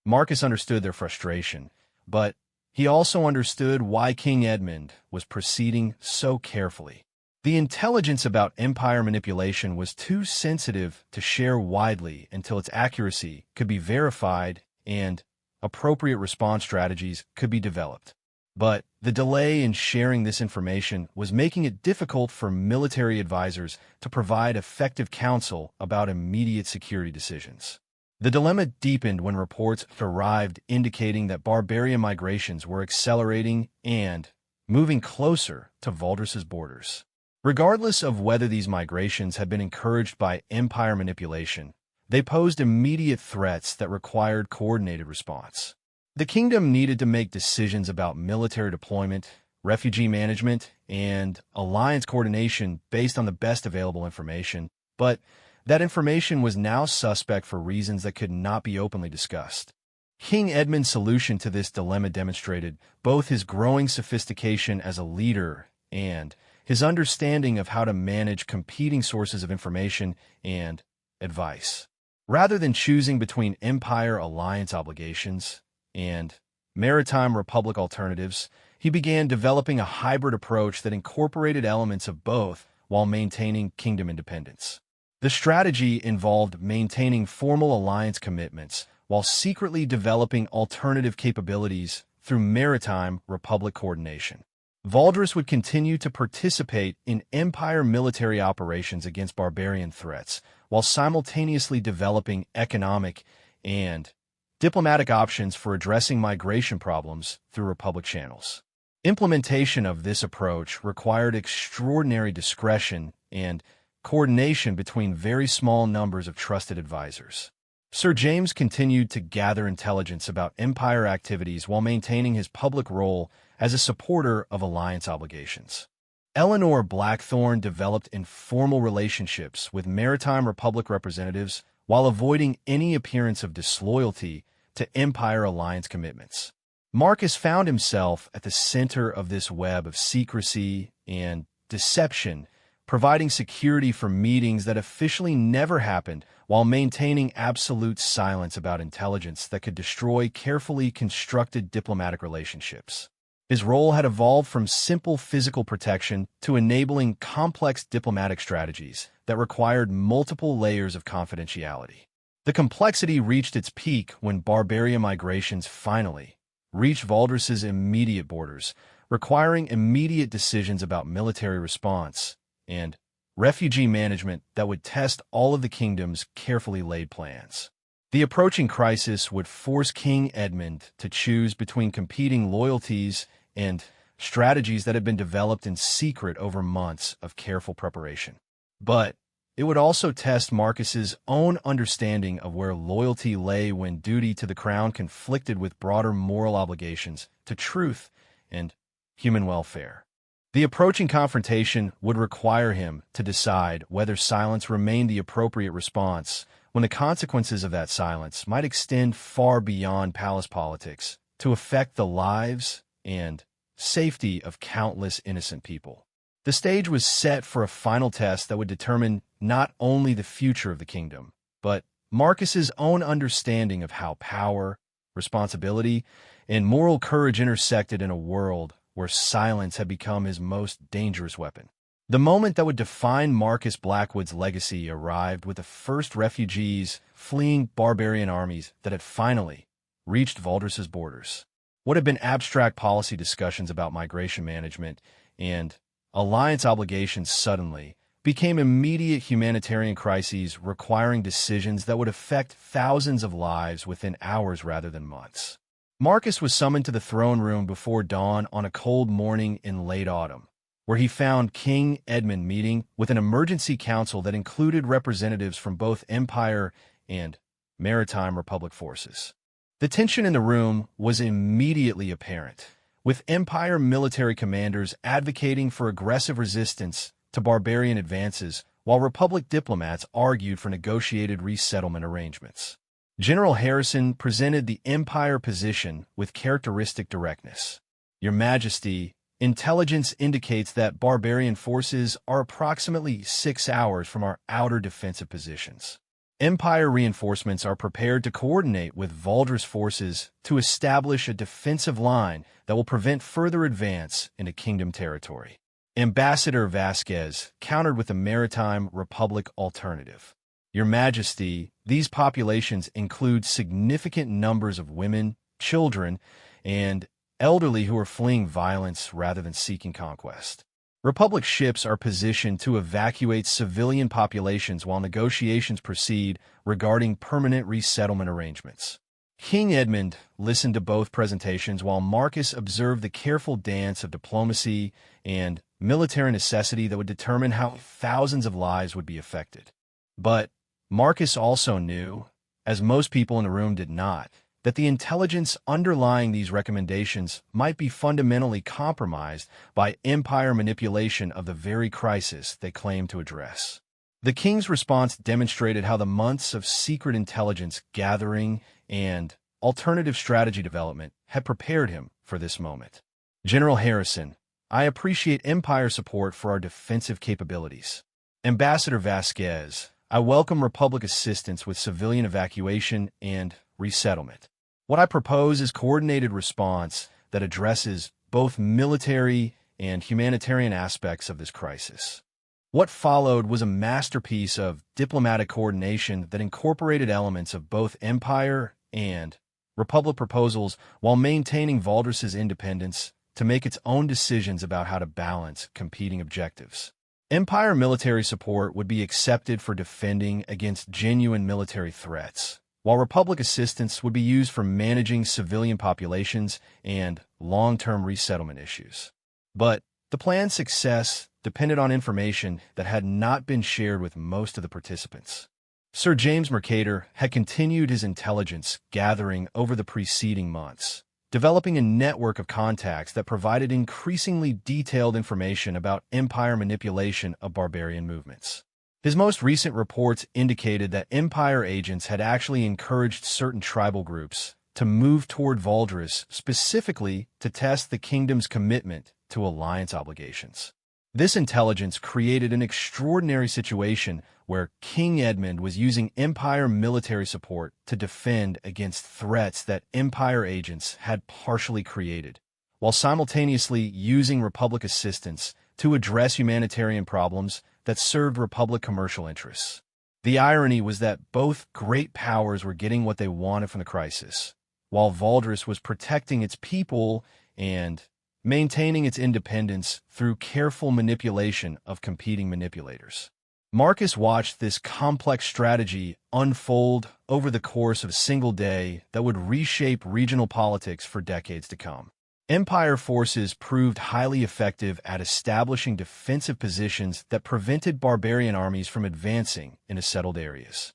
S1: Marcus understood their frustration, but he also understood why King Edmund was proceeding so carefully. The intelligence about empire manipulation was too sensitive to share widely until its accuracy could be verified and appropriate response strategies could be developed. But the delay in sharing this information was making it difficult for military advisors to provide effective counsel about immediate security decisions. The dilemma deepened when reports arrived indicating that barbarian migrations were accelerating and moving closer to Valdris's borders. Regardless of whether these migrations had been encouraged by empire manipulation, they posed immediate threats that required coordinated response. The kingdom needed to make decisions about military deployment, refugee management, and alliance coordination based on the best available information, but that information was now suspect for reasons that could not be openly discussed. King Edmund's solution to this dilemma demonstrated both his growing sophistication as a leader and his understanding of how to manage competing sources of information and advice. Rather than choosing between empire alliance obligations and maritime republic alternatives, he began developing a hybrid approach that incorporated elements of both while maintaining kingdom independence. The strategy involved maintaining formal alliance commitments while secretly developing alternative capabilities through maritime republic coordination. Valdris would continue to participate in empire military operations against barbarian threats, while simultaneously developing economic and diplomatic options for addressing migration problems through republic channels. Implementation of this approach required extraordinary discretion and coordination between very small numbers of trusted advisors. Sir James continued to gather intelligence about empire activities while maintaining his public role as a supporter of alliance obligations. Eleanor Blackthorne developed informal relationships with maritime republic representatives while avoiding any appearance of disloyalty to empire alliance commitments. Marcus found himself at the center of this web of secrecy and deception, providing security for meetings that officially never happened while maintaining absolute silence about intelligence that could destroy carefully constructed diplomatic relationships. His role had evolved from simple physical protection to enabling complex diplomatic strategies that required multiple layers of confidentiality. The complexity reached its peak when barbarian migrations finally reached Valdres's immediate borders, requiring immediate decisions about military response and refugee management that would test all of the kingdom's carefully laid plans. The approaching crisis would force King Edmund to choose between competing loyalties and strategies that had been developed in secret over months of careful preparation. But it would also test Marcus's own understanding of where loyalty lay when duty to the crown conflicted with broader moral obligations to truth and human welfare. The approaching confrontation would require him to decide whether silence remained the appropriate response when the consequences of that silence might extend far beyond palace politics to affect the lives and safety of countless innocent people. The stage was set for a final test that would determine not only the future of the kingdom, but Marcus's own understanding of how power, responsibility, and moral courage intersected in a world where silence had become his most dangerous weapon. The moment that would define Marcus Blackwood's legacy arrived with the first refugees fleeing barbarian armies that had finally reached Valdres's borders. What had been abstract policy discussions about migration management and alliance obligations suddenly became immediate humanitarian crises requiring decisions that would affect thousands of lives within hours rather than months. Marcus was summoned to the throne room before dawn on a cold morning in late autumn, where he found King Edmund meeting with an emergency council that included representatives from both Empire and Maritime Republic forces. The tension in the room was immediately apparent, with Empire military commanders advocating for aggressive resistance to barbarian advances, while Republic diplomats argued for negotiated resettlement arrangements. General Harrison presented the Empire position with characteristic directness. Your Majesty, intelligence indicates that barbarian forces are approximately 6 hours from our outer defensive positions. Empire reinforcements are prepared to coordinate with Valdres forces to establish a defensive line that will prevent further advance into Kingdom territory. Ambassador Vasquez countered with a Maritime Republic alternative. Your Majesty, these populations include significant numbers of women, children, and elderly who are fleeing violence rather than seeking conquest. Republic ships are positioned to evacuate civilian populations while negotiations proceed regarding permanent resettlement arrangements. King Edmund listened to both presentations while Marcus observed the careful dance of diplomacy and military necessity that would determine how thousands of lives would be affected. But Marcus also knew, as most people in the room did not, that the intelligence underlying these recommendations might be fundamentally compromised by Empire manipulation of the very crisis they claimed to address. The king's response demonstrated how the months of secret intelligence gathering and alternative strategy development had prepared him for this moment. General Harrison, I appreciate Empire support for our defensive capabilities. Ambassador Vasquez, I welcome Republic assistance with civilian evacuation and resettlement. What I propose is coordinated response that addresses both military and humanitarian aspects of this crisis. What followed was a masterpiece of diplomatic coordination that incorporated elements of both Empire and Republic proposals while maintaining Valdres's independence to make its own decisions about how to balance competing objectives. Empire military support would be accepted for defending against genuine military threats, while Republic assistance would be used for managing civilian populations and long-term resettlement issues. But the plan's success depended on information that had not been shared with most of the participants. Sir James Mercator had continued his intelligence gathering over the preceding months, developing a network of contacts that provided increasingly detailed information about Empire manipulation of barbarian movements. His most recent reports indicated that Empire agents had actually encouraged certain tribal groups to move toward Valdres specifically to test the kingdom's commitment to alliance obligations. This intelligence created an extraordinary situation where King Edmund was using Empire military support to defend against threats that Empire agents had partially created, while simultaneously using Republic assistance to address humanitarian problems that served Republic commercial interests. The irony was that both great powers were getting what they wanted from the crisis, while Valdris was protecting its people and maintaining its independence through careful manipulation of competing manipulators. Marcus watched this complex strategy unfold over the course of a single day that would reshape regional politics for decades to come. Empire forces proved highly effective at establishing defensive positions that prevented barbarian armies from advancing into settled areas.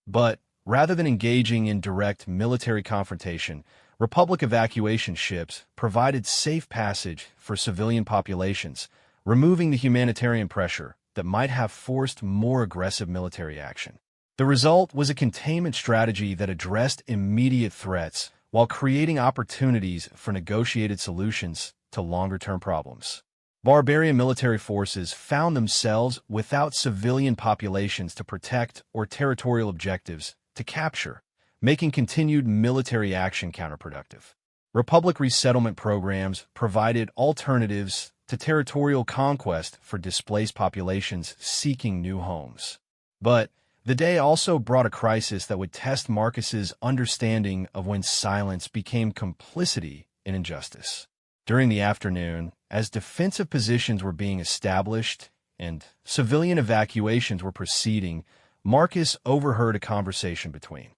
S1: But rather than engaging in direct military confrontation, Republic evacuation ships provided safe passage for civilian populations, removing the humanitarian pressure that might have forced more aggressive military action. The result was a containment strategy that addressed immediate threats while creating opportunities for negotiated solutions to longer-term problems. Barbarian military forces found themselves without civilian populations to protect or territorial objectives to capture, making continued military action counterproductive. Republic resettlement programs provided alternatives to territorial conquest for displaced populations seeking new homes. But the day also brought a crisis that would test Marcus's understanding of when silence became complicity in injustice. During the afternoon, as defensive positions were being established and civilian evacuations were proceeding, Marcus overheard a conversation between